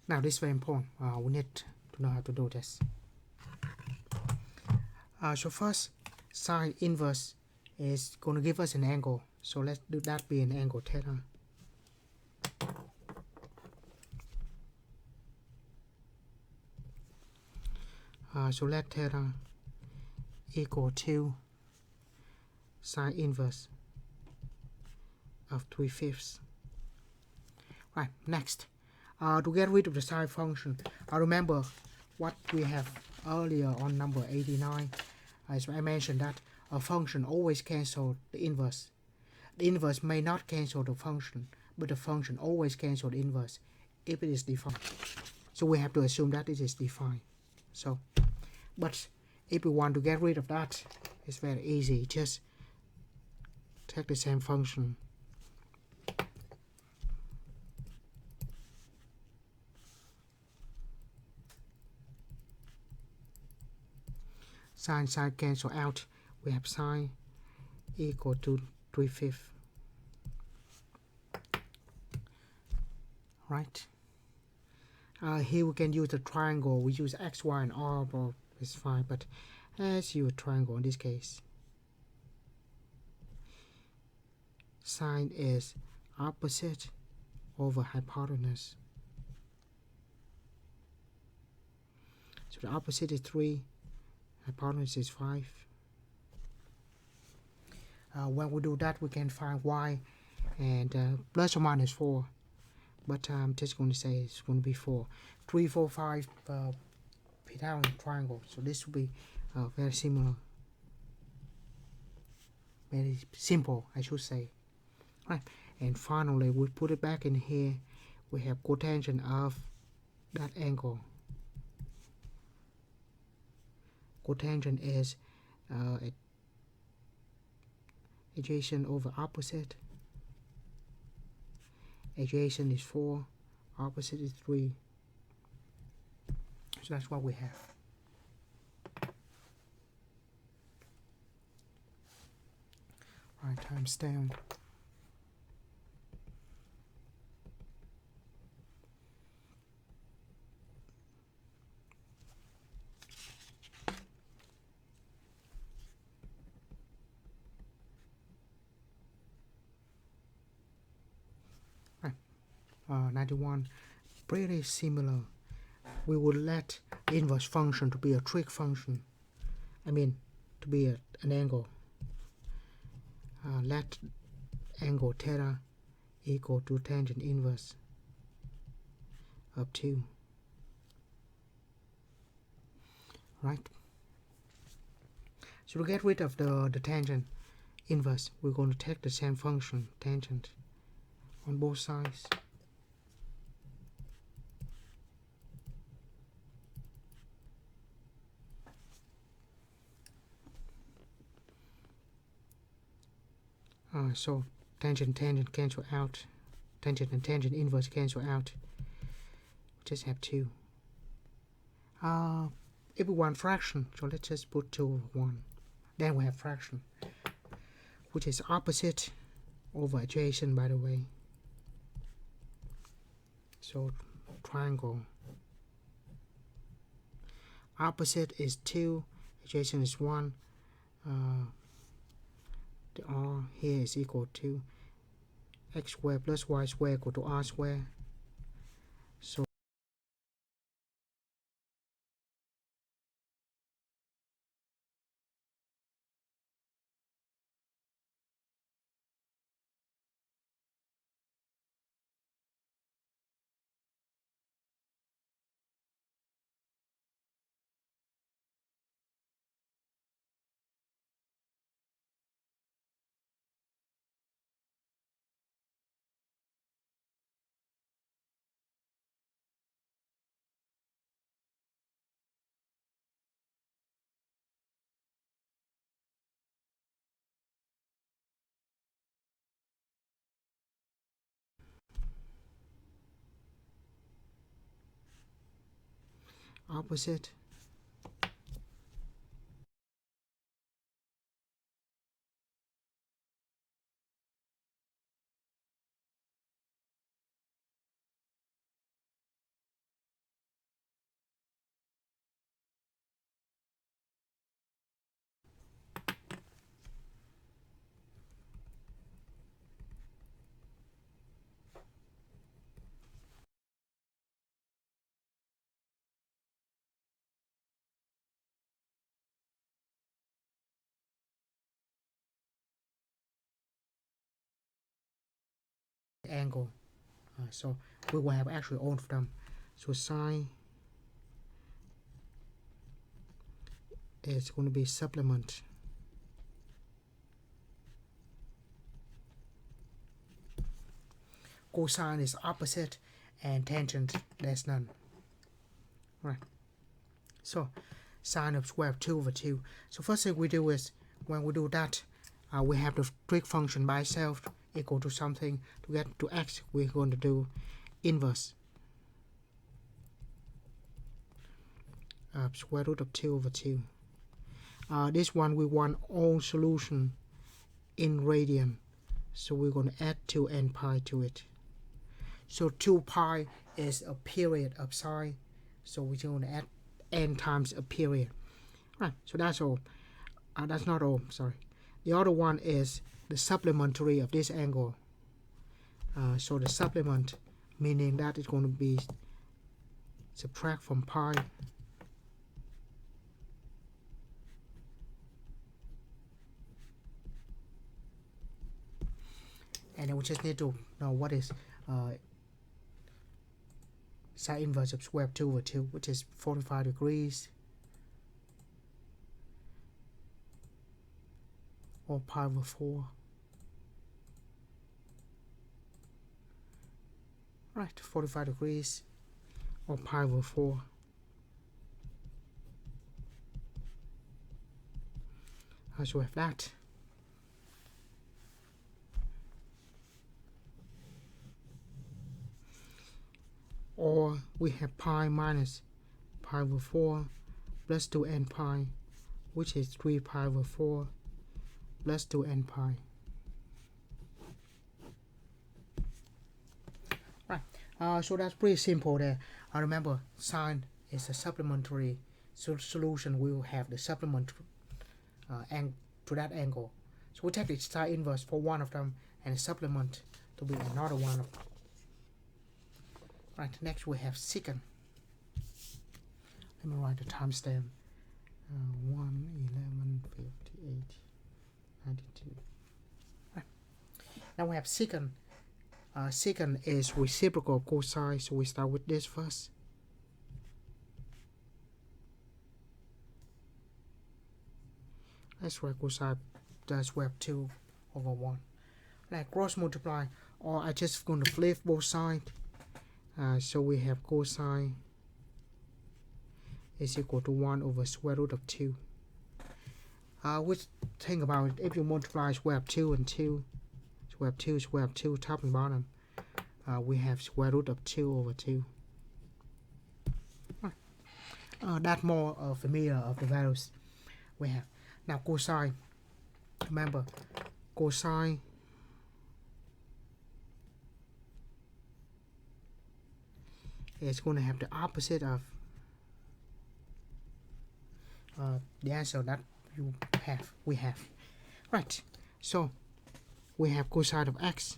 Now this is very important. We need to know how to do this. So first, sine inverse is going to give us an angle. So let's do that be an angle theta. So let theta equal to sine inverse of 3/5. Right, next. To get rid of the sine function, remember what we have earlier on number 89. As I mentioned that a function always cancels the inverse. The inverse may not cancel the function, but the function always cancels the inverse if it is defined. So we have to assume that it is defined. So, but if we want to get rid of that, it's very easy. Just take the same function. Sine cancel out. We have sine equal to 3/5. Right. Here we can use the triangle. We use x, y, and r, but it's fine. But let's use a triangle in this case. Sine is opposite over hypotenuse. So the opposite is 3, hypotenuse is 5. When we do that, we can find y and plus or minus 4. But I'm just going to say it's going to be 4. 3, 4, 5 Pythagorean triangle. So this will be very similar. Very simple, I should say. Right. And finally, we put it back in here. We have cotangent of that angle. Cotangent is adjacent over opposite. Adjacent is 4, opposite is 3. So that's what we have. Right, times down. Right, 91. Pretty similar. We would let inverse function to be a trig function. I mean, to be an angle. Let angle theta equal to tangent inverse of 2. Right? So to get rid of the tangent inverse, we're going to take the same function, tangent, on both sides. So tangent cancel out. Tangent and tangent inverse cancel out. Just have 2. If we want fraction, so let's just put 2 over 1. Then we have fraction, which is opposite over adjacent, by the way. So triangle. Opposite is 2, adjacent is 1. The r here is equal to x squared plus y squared equal to r squared. So opposite angle. So we will have actually all of them. So sine is going to be supplement. Cosine is opposite, and tangent, there's none. Right. So sine of square of 2 over 2. So first thing we do is, when we do that, we have the trig function by itself equal to something. To get to x, we're going to do inverse square root of 2 over 2. This one we want all solution in radian, so we're going to add 2 n pi to it. So 2 pi is a period of sine, so we're going to add n times a period. Right, so that's all. That's not all, sorry. The other one is the supplementary of this angle. So the supplement, meaning that it's going to be subtract from pi and then we just need to know what is sine inverse of square root of 2 over 2, which is 45 degrees, or pi over 4. Right, 45 degrees, or pi over 4. So we have that. Or we have pi minus pi over 4 plus 2n pi, which is 3 pi over 4 plus 2n pi. Right, so that's pretty simple there. Remember, sine is a supplementary solution. We will have the supplement to that angle. So we take the sine inverse for one of them and the supplement to be another one of them. Right, next we have secant. Let me write the timestamp. 1:11:58:92. Right. Now we have secant. Secant is reciprocal of cosine, so we start with this first. Let's write cosine does web 2 over 1. Like cross multiply, or I just going to flip both sides. So we have cosine is equal to 1 over square root of 2. Which think about it, if you multiply square of 2 and 2, square of 2, top and bottom, we have square root of 2 over 2. That's more familiar of the values we have. Now cosine, remember, cosine is going to have the opposite of the answer that we have. Right, so we have cosine of x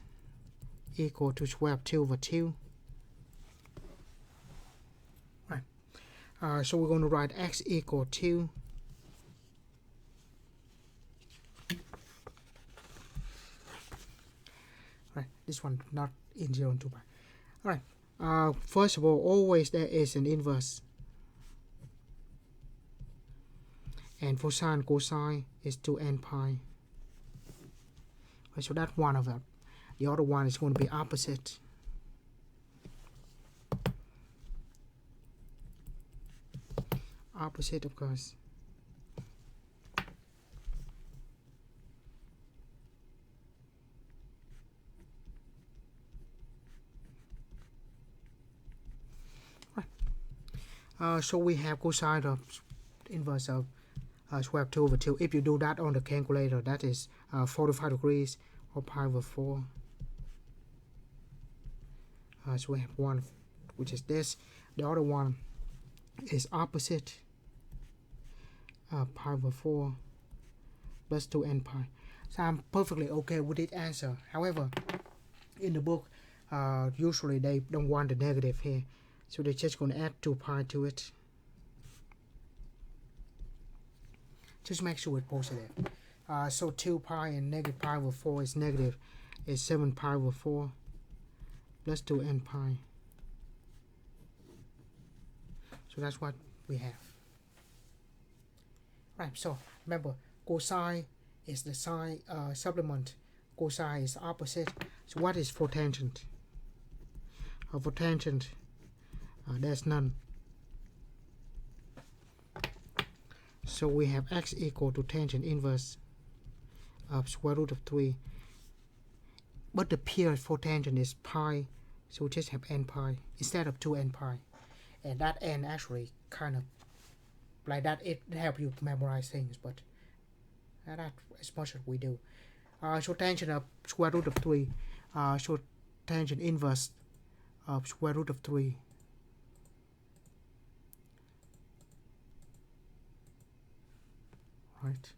equal to square of 2 over 2. Right, so we're going to write x equal to this one not in 0 and 2 pi. Alright, first of all, always there is an inverse. And for sine, cosine is 2n pi. Right, so that's one of them. The other one is going to be opposite. Opposite, of course. So we have cosine of inverse of square root of 2 over 2. If you do that on the calculator, that is 45 degrees or pi over 4. So we have one, which is this. The other one is opposite, pi over 4 plus 2n pi. So I'm perfectly okay with this answer. However, in the book, usually they don't want the negative here. So they're just going to add 2 pi to it. Just make sure it's positive. So 2 pi and negative pi over 4 is negative. Is 7 pi over 4 plus 2n pi. So that's what we have. Right, so remember, cosine is the sine supplement. Cosine is opposite. So what is for tangent? For tangent, there's none. So we have x equal to tangent inverse of square root of 3. But the period for tangent is pi, so we just have n pi instead of 2n pi. And that n actually kind of like that it help you memorize things, but that's as much as we do. So tangent of square root of 3, so tangent inverse of square root of 3. Right.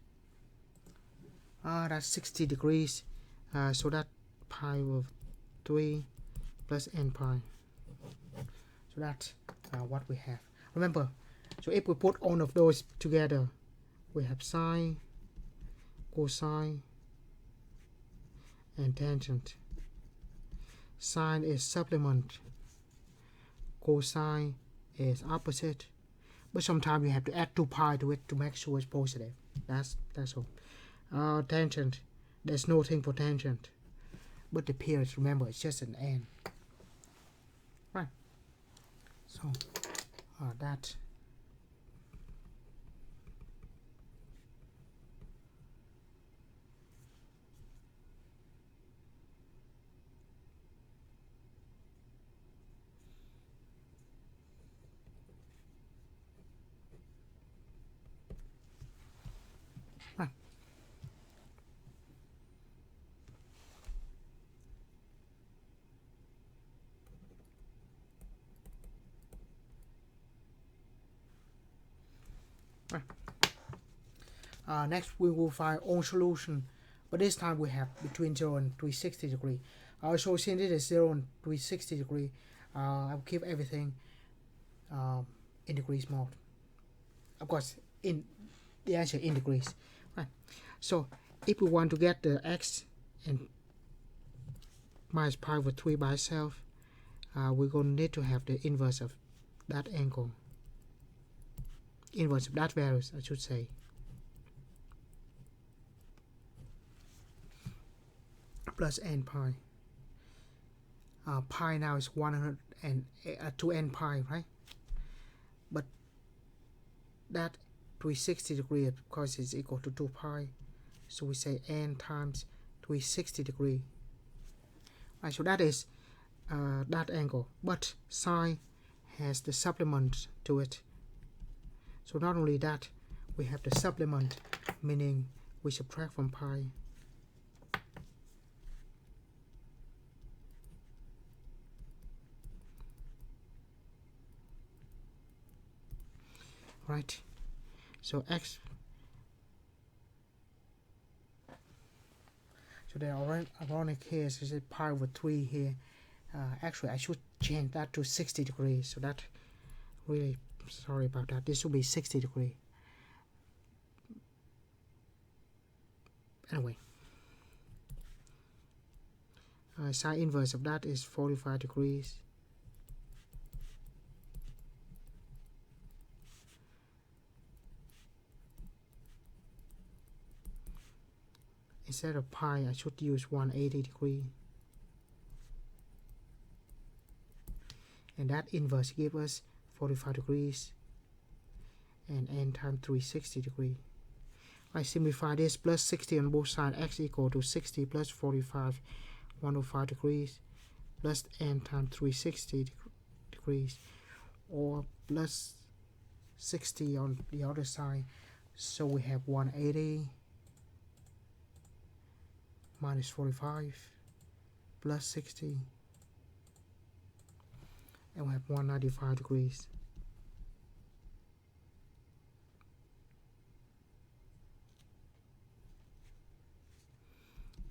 That's 60 degrees. So that pi over 3 plus n pi. So that's what we have. Remember, so if we put all of those together, we have sine, cosine, and tangent. Sine is supplement, cosine is opposite, but sometimes you have to add 2 pi to it to make sure it's positive. That's all. Tangent, there's no thing for tangent, but the period, remember, it's just an n. Right. So that. Right. Next we will find own solution, but this time we have between 0 and 360 degree. So since it is 0 and 360 degree, I will keep everything in degrees mode. Of course, in the answer in degrees. Right. So if we want to get the x and minus pi over 3 by itself, we're going to need to have the inverse of that angle. Inverse of that values, I should say. Plus n pi. Pi now is 100 and 2n pi, right? But that 360 degree, of course, is equal to 2 pi. So we say n times 360 degree. Right, so that is that angle. But sine has the supplement to it. So not only that, we have the supplement, meaning we subtract from pi. Right. So x. So the ironic here is pi over 3 here. Actually, I should change that to 60 degrees. So that really, sorry about that. This will be 60 degrees. Anyway, sine inverse of that is 45 degrees. Instead of pi, I should use 180 degrees. And that inverse gives us 45 degrees and n times 360 degrees. I simplify this, plus 60 on both sides, x equal to 60 plus 45, 105 degrees, plus n times 360 degrees, or plus 60 on the other side. So we have 180 minus 45 plus 60, and we have 195 degrees.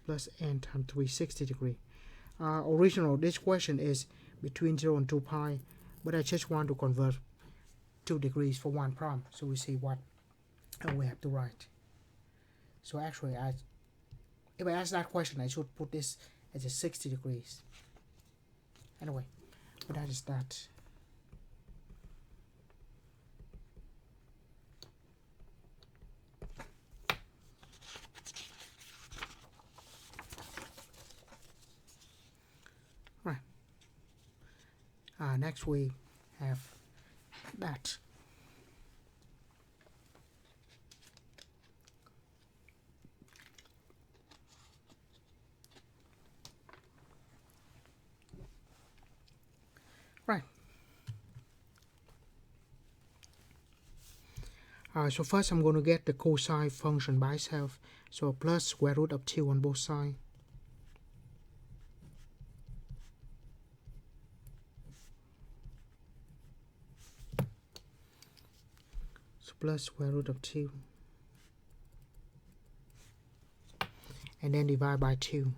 Plus n times 360 degree. Original, this question is between 0 and 2 pi, but I just want to convert 2 degrees for one problem, so we see what we have to write. So actually, if I ask that question, I should put this as a 60 degrees. Anyway, but that is that. Right. Next we have that. Right. So first I'm going to get the cosine function by itself. So plus square root of 2 on both sides. So plus square root of 2. And then divide by 2.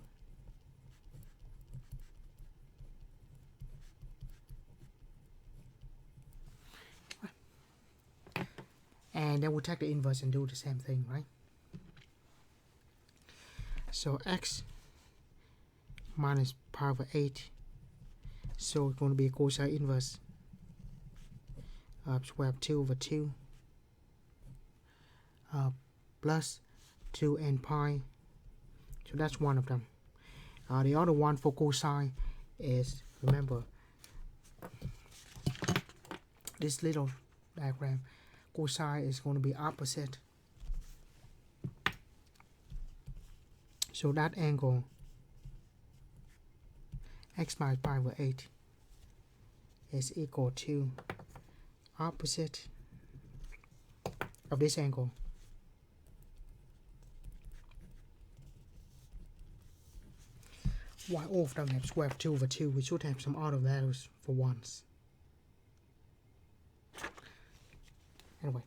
And then we'll take the inverse and do the same thing, right? So x minus pi over 8. So it's going to be cosine inverse of square of 2 over 2 plus 2n pi. So that's one of them. The other one for cosine is, remember, this little diagram. Cosine is going to be opposite. So that angle x minus pi over 8 is equal to opposite of this angle. While all of them have square of 2 over 2, we should have some other values for once. Anyway.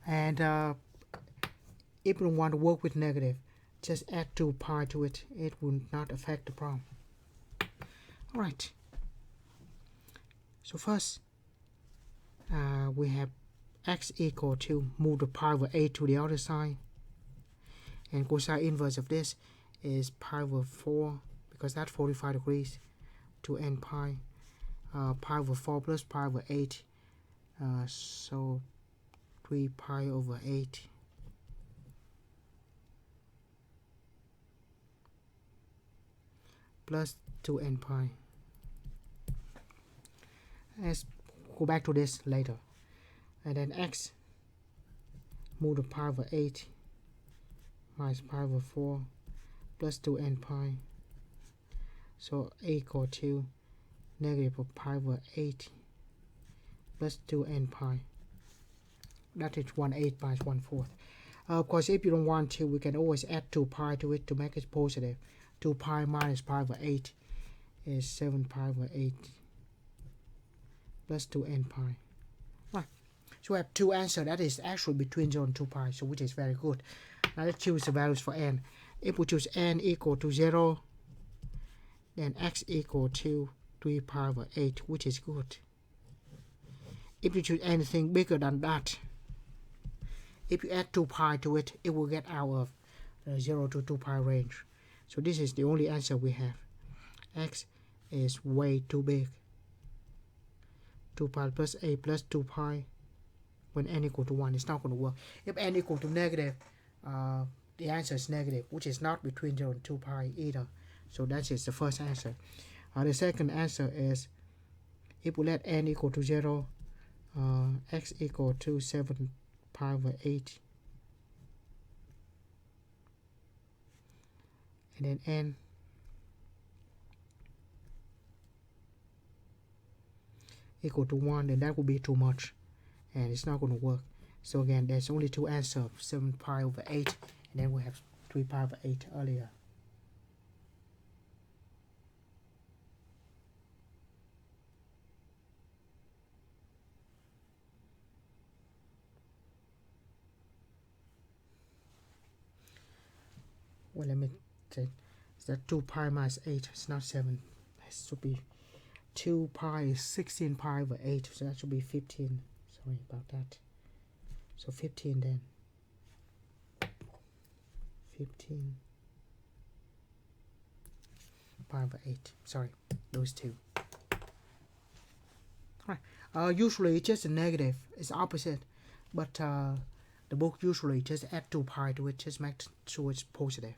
And if you want to work with negative, just add 2 pi to it. It will not affect the problem. Alright. So first, we have x equal to move the pi over 8 to the other side. And cosine inverse of this is pi over 4, because that's 45 degrees, to n pi. Pi over 4 plus pi over 8. So 3 pi over 8. Plus 2n pi. Let's go back to this later. And then x move the pi over 8 minus pi over 4 plus 2n pi. So a equal to negative of pi over 8 plus 2n pi. That is 1/8 minus 1/4. Of course, if you don't want to, we can always add 2 pi to it to make it positive. 2 pi minus pi over 8 is 7 pi over 8 plus 2n pi. Right. So we have two answers. That is actually between 0 and 2 pi, so which is very good. Now let's choose the values for n. If we choose n equal to 0, then x equal to 3 pi over 8, which is good. If you choose anything bigger than that, if you add 2 pi to it, it will get out of the 0 to 2 pi range. So this is the only answer we have. X is way too big. 2 pi plus 8 plus 2 pi when n equal to 1 is not going to work. If n equal to negative, the answer is negative, which is not between 0 and 2 pi either. So that is the first answer. The second answer is, if we let n equal to 0, x equal to 7 pi over 8. And then n equal to 1, then that will be too much. And it's not going to work. So again, there's only two answers, 7 pi over 8, and then we have 3 pi over 8 earlier. Well, let me say, is that 2 pi minus 8, it's not 7, it should be 2 pi is 16 pi over 8, so that should be 15, sorry about that. So 15 then. 15 pi over 8. Sorry, those two. Right. Usually it's just a negative. It's opposite. But the book usually just add 2 pi to it. Just make sure it's positive.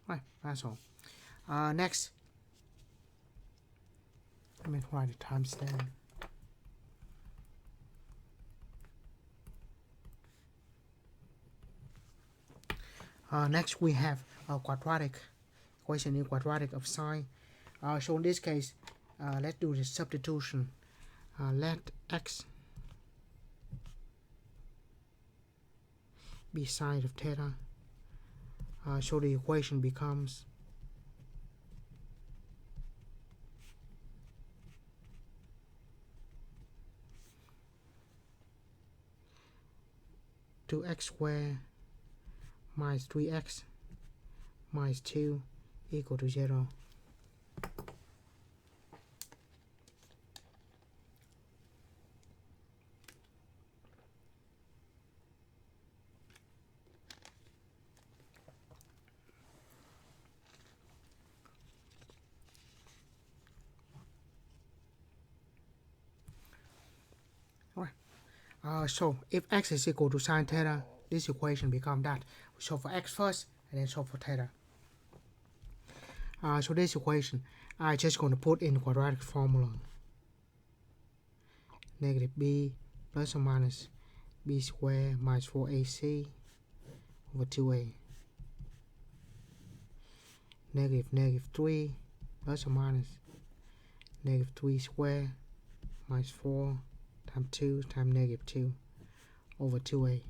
Right, that's all. Next. Let me write the timestamp. Next we have a quadratic equation in quadratic of sine. So in this case, let's do the substitution. let x be sine of theta. So the equation becomes 2x squared minus 3x minus 2 equal to 0. So if x is equal to sine theta, this equation becomes that. We solve for x first and then solve for theta. So this equation, I just going to put in quadratic formula. Negative b plus or minus b squared minus 4ac over 2a. Negative 3 plus or minus negative 3 squared minus 4 times 2 times negative 2 over 2a.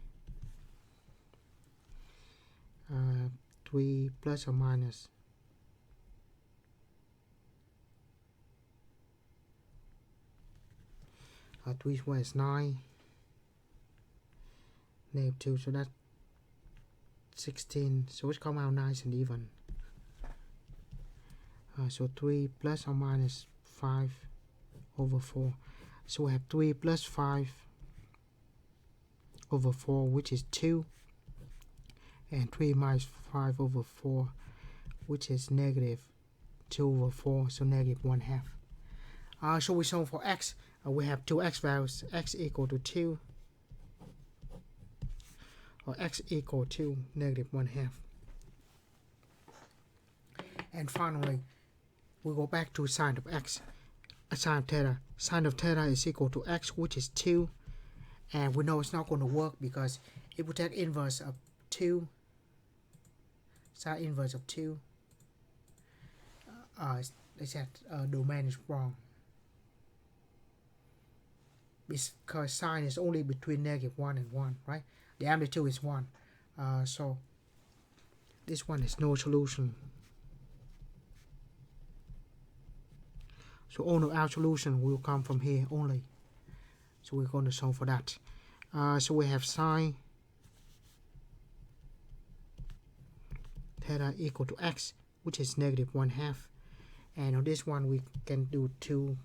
3 plus or minus 3 squared is 9, negative 2, so that's 16, so it comes out nice and even. So 3 plus or minus 5 over 4. So we have 3 plus 5 over 4, which is 2, and 3 minus 5 over 4, which is negative 2 over 4, so negative 1/2. So we solve for x. We have two x values, x equal to 2, or x equal to negative 1/2. And finally, we go back to sine of x, sine of theta. Sine of theta is equal to x, which is 2. And we know it's not going to work because if we take inverse of 2, sine inverse of 2, they said domain is wrong. Because sine is only between negative 1 and 1, right? The amplitude is 1. So this one is no solution. So all of our solution will come from here only. So we're going to solve for that. So we have sine theta equal to x, which is negative 1/2. And on this one we can do two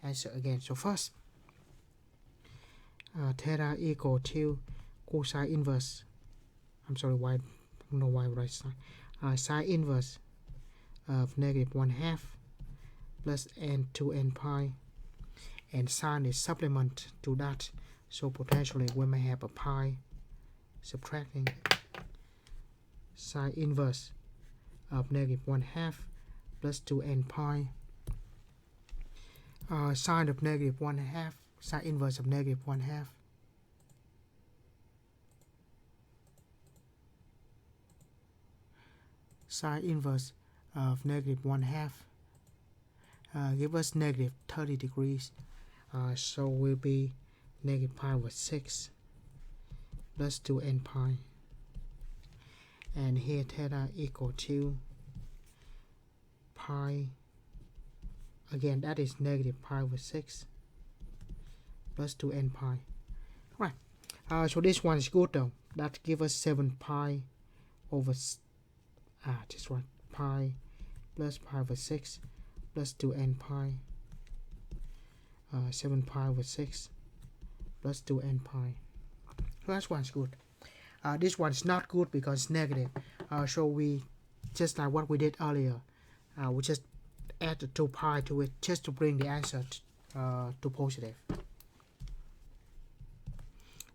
answer again. So first, theta equal to cosine inverse. I'm sorry, why? I don't know why I write sine. Sine inverse of negative 1/2 plus n to n pi, and sine is supplement to that, so potentially we may have a pi subtracting sine inverse of negative 1/2 plus 2n pi. Sine of negative 1/2, sine inverse of negative 1/2. Sine inverse of negative 1/2 give us negative 30 degrees. So will be negative pi over 6 plus 2n pi. And here theta equal to pi. Again, that is negative pi over 6 plus 2n pi. Right. So this one is good though. That gives us 7 pi over just right, pi plus pi over 6 plus 2n pi. 7 pi over 6 plus 2n pi. So that one's good. This one's not good because it's negative. So we, just like what we did earlier, we just add the 2 pi to it just to bring the answer to positive.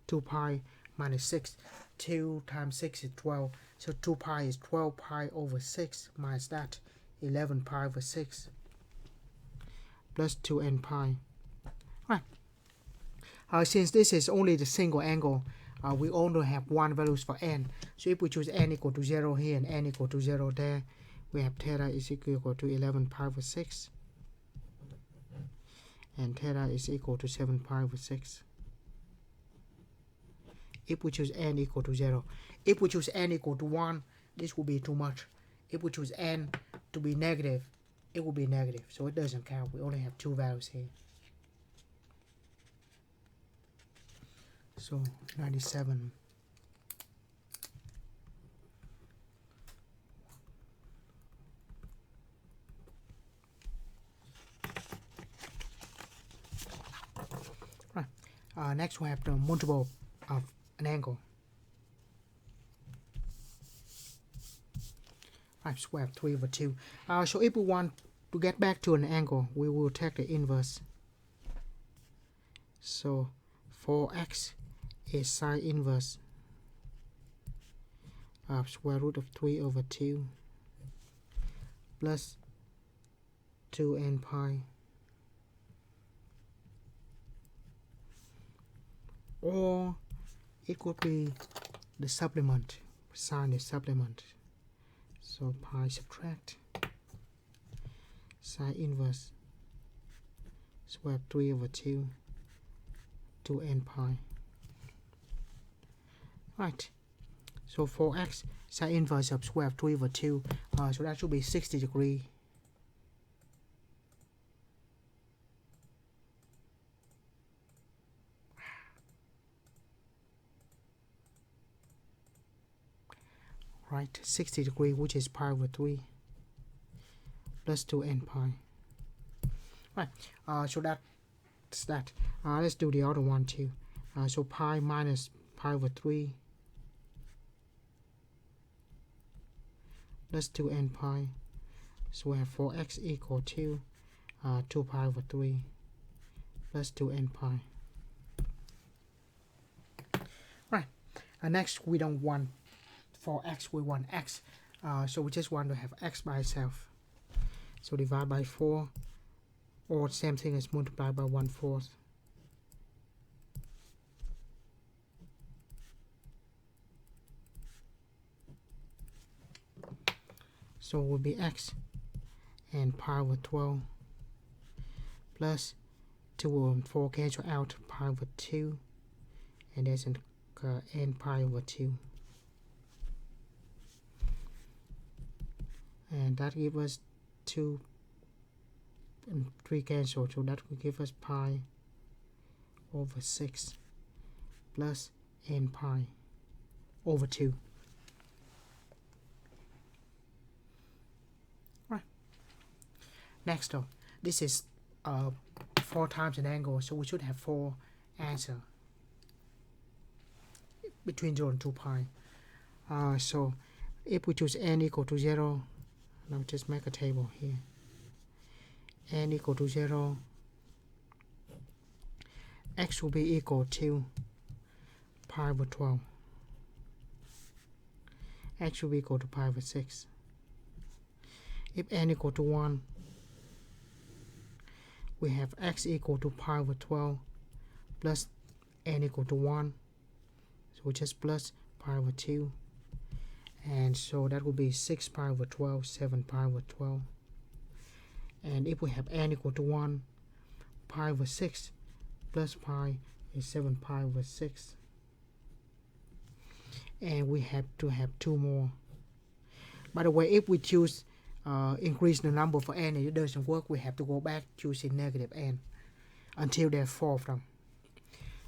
2 pi minus 6. 2 times 6 is 12. So 2 pi is 12 pi over 6 minus that 11 pi over 6 plus 2n pi. Right. Since this is only the single angle, we only have one values for n. So if we choose n equal to 0 here and n equal to 0 there, we have theta is equal to 11 pi over 6. and theta is equal to 7 pi over 6. If we choose n equal to 0, if we choose n equal to 1, this will be too much. If we choose n to be negative, it will be negative, so it doesn't count. We only have two values here. So 97. Right. Next we have the multiple of an angle. Right, so we have 3 over 2. So if we want to get back to an angle, we will take the inverse. So 4x is sine inverse of square root of 3 over 2 plus 2n pi, or it could be the supplement, sine the supplement. So pi subtract sine inverse square 3 over 2 2n pi. Right, so 4x sine inverse of square of 3 over 2, so that should be 60 degrees. Right, 60 degrees, which is pi over 3 plus 2n pi. Right, so that's that. Let's do the other one too. So pi minus pi over 3 plus 2n pi. So we have 4x equal to 2 pi over 3 plus 2n pi. Right, next we don't want for x, we want x, so we just want to have x by itself. So divide by 4, or same thing as multiply by 1/4. So it will be x and pi over 12 plus 2 and 4 cancel out, pi over 2, and there's an n pi over 2. And that gives us 2 and 3 cancel, so that will give us pi over 6 plus n pi over 2. Right. Next though, this is 4 times an angle, so we should have 4 answers between 0 and 2 pi. So if we choose n equal to 0, now just make a table here. N equal to 0, x will be equal to pi over 12. X will be equal to pi over 6. If n equal to 1, we have x equal to pi over 12 plus n equal to 1. So we just plus pi over 2. And so that will be 6 pi over 12, 7 pi over 12. And if we have n equal to 1, pi over 6 plus pi is 7 pi over 6. And we have to have 2 more. By the way, if we choose increase the number for n and it doesn't work, we have to go back choosing negative n until there are 4 of them.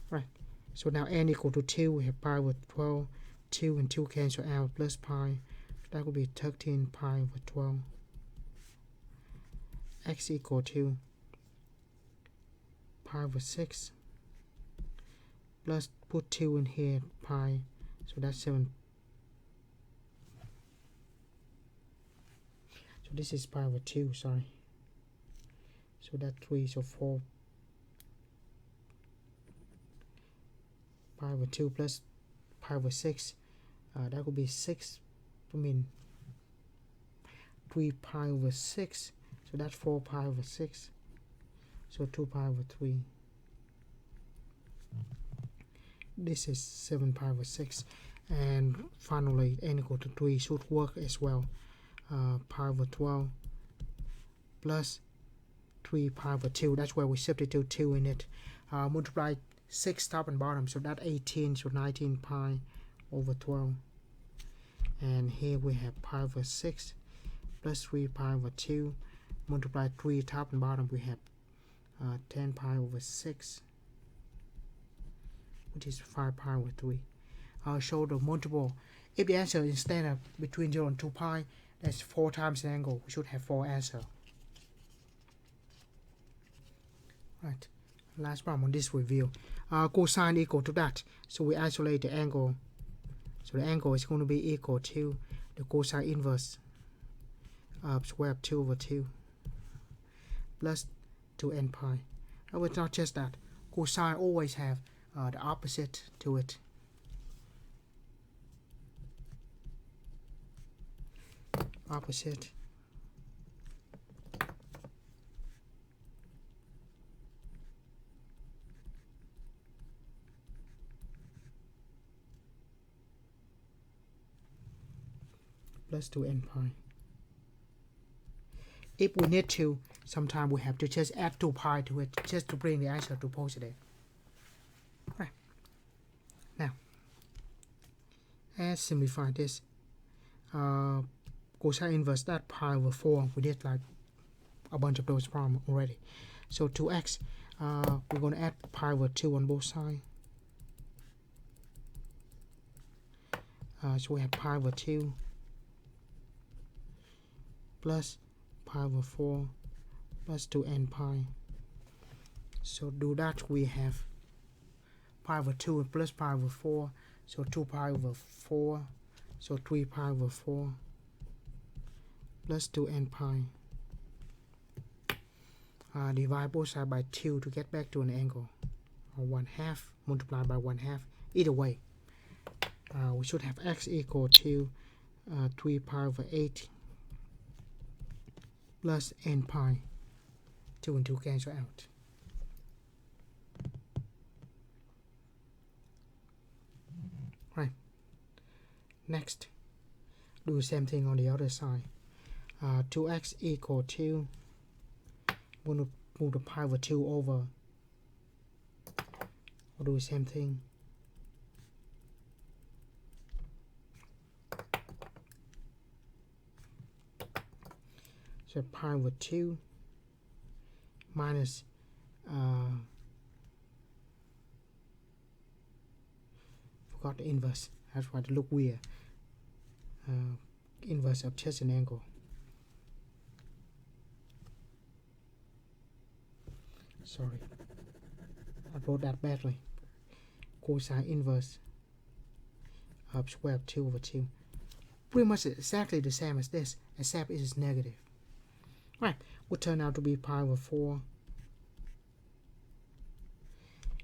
Right. So now n equal to 2, we have pi over 12. 2 and 2 cancel out, plus pi, that will be 13 pi over 12. X equal to pi over 6 plus, put 2 in here, pi, so that's 7. So this is pi over 2, sorry. So that's 3, so 4 pi over 2 plus pi over 6, that would be 6, 3 pi over 6, so that's 4 pi over 6, so 2 pi over 3. This is 7 pi over 6, and finally n equal to 3 should work as well. Pi over 12 plus 3 pi over 2. That's where we substitute 2 in it. Multiply 6 top and bottom, so that's 18, so 19 pi over 12. And here we have pi over 6 plus 3 pi over 2. Multiply 3 top and bottom, we have 10 pi over 6, which is 5 pi over 3. I'll show the multiple. If the answer instead of between 0 and 2 pi, that's 4 times the angle. We should have 4 answers. Right. Last problem on this review. Cosine equal to that. So we isolate the angle. So the angle is going to be equal to the cosine inverse of square of 2 over 2 plus 2n pi. But it's not just that. Cosine always have the opposite to it. Opposite. Plus 2n pi. If we need to, sometimes we have to just add 2 pi to it just to bring the answer to positive. Right. Now, let's simplify this. Cosine inverse that pi over 4. We did like a bunch of those problems already. So 2x, we're going to add pi over 2 on both sides. So we have pi over 2 plus pi over 4 plus 2n pi. So do that, we have pi over 2 and plus pi over 4. So 2 pi over 4. So 3 pi over 4 plus 2n pi. Divide both sides by 2 to get back to an angle. Or 1/2 multiplied by 1/2. Either way, we should have x equal to 3 pi over 8 plus n pi. 2 and 2 cancel out. Right. Next, do the same thing on the other side. 2x equal to, I'm going to move the pi over 2 over. I'll do the same thing. So pi over 2 minus forgot the inverse. That's why it look weird. Inverse of just an angle. Sorry, I wrote that badly. Cosine inverse of square of 2 over 2. Pretty much exactly the same as this, except it is negative. Right, would turn out to be pi over 4.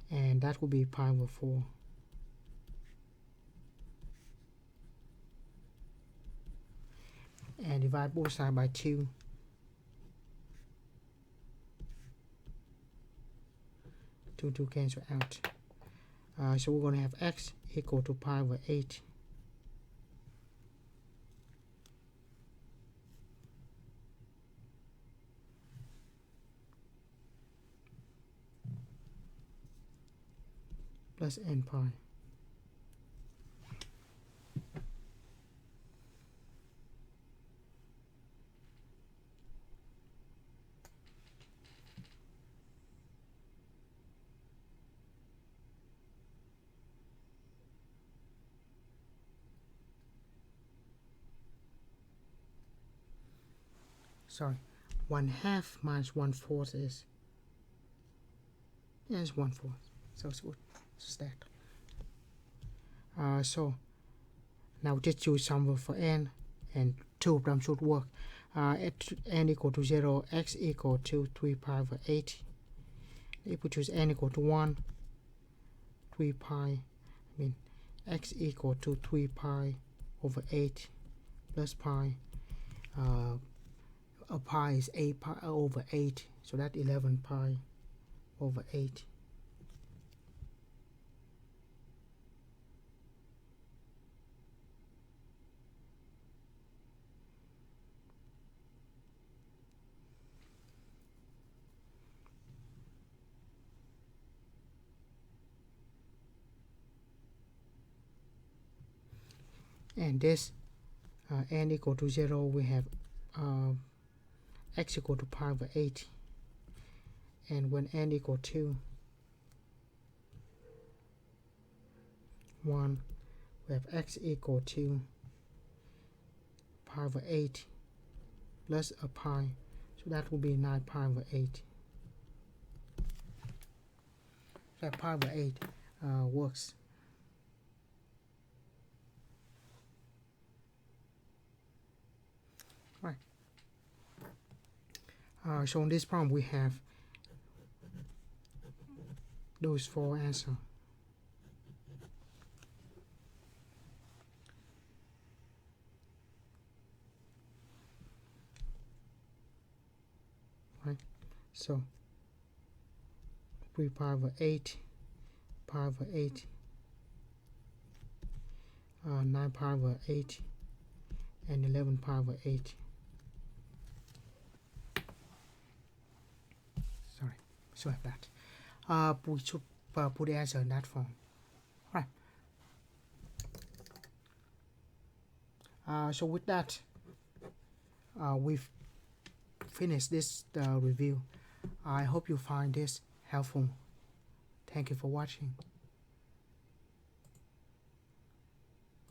And that would be pi over 4. And divide both sides by 2. To cancel out. So we're going to have x equal to pi over 8 plus n pi. Sorry, 1/2 minus 1/4 is, yeah, it's 1/4. So it's good. It's that. So now just choose somewhere for n, and 2 of them should work. At n equal to 0, x equal to 3 pi over 8. If we choose n equal to 1, 3 pi, x equal to 3 pi over 8 plus pi. A pi is 8 pi over 8, so that's 11 pi over 8. and this n equal to 0, we have x equal to pi over 8, and when n equal to 1, we have x equal to pi over 8 plus a pi, so that will be 9 pi over 8. So pi over 8 works. Right. So in this problem we have those 4 answers. Right. So 3 pi over 8, pi over 8, 9 pi over 8, and 11 pi over 8. Sorry, so like that. We should put the answer in that form. Right. So with that, we've finished this review. I hope you find this helpful. Thank you for watching.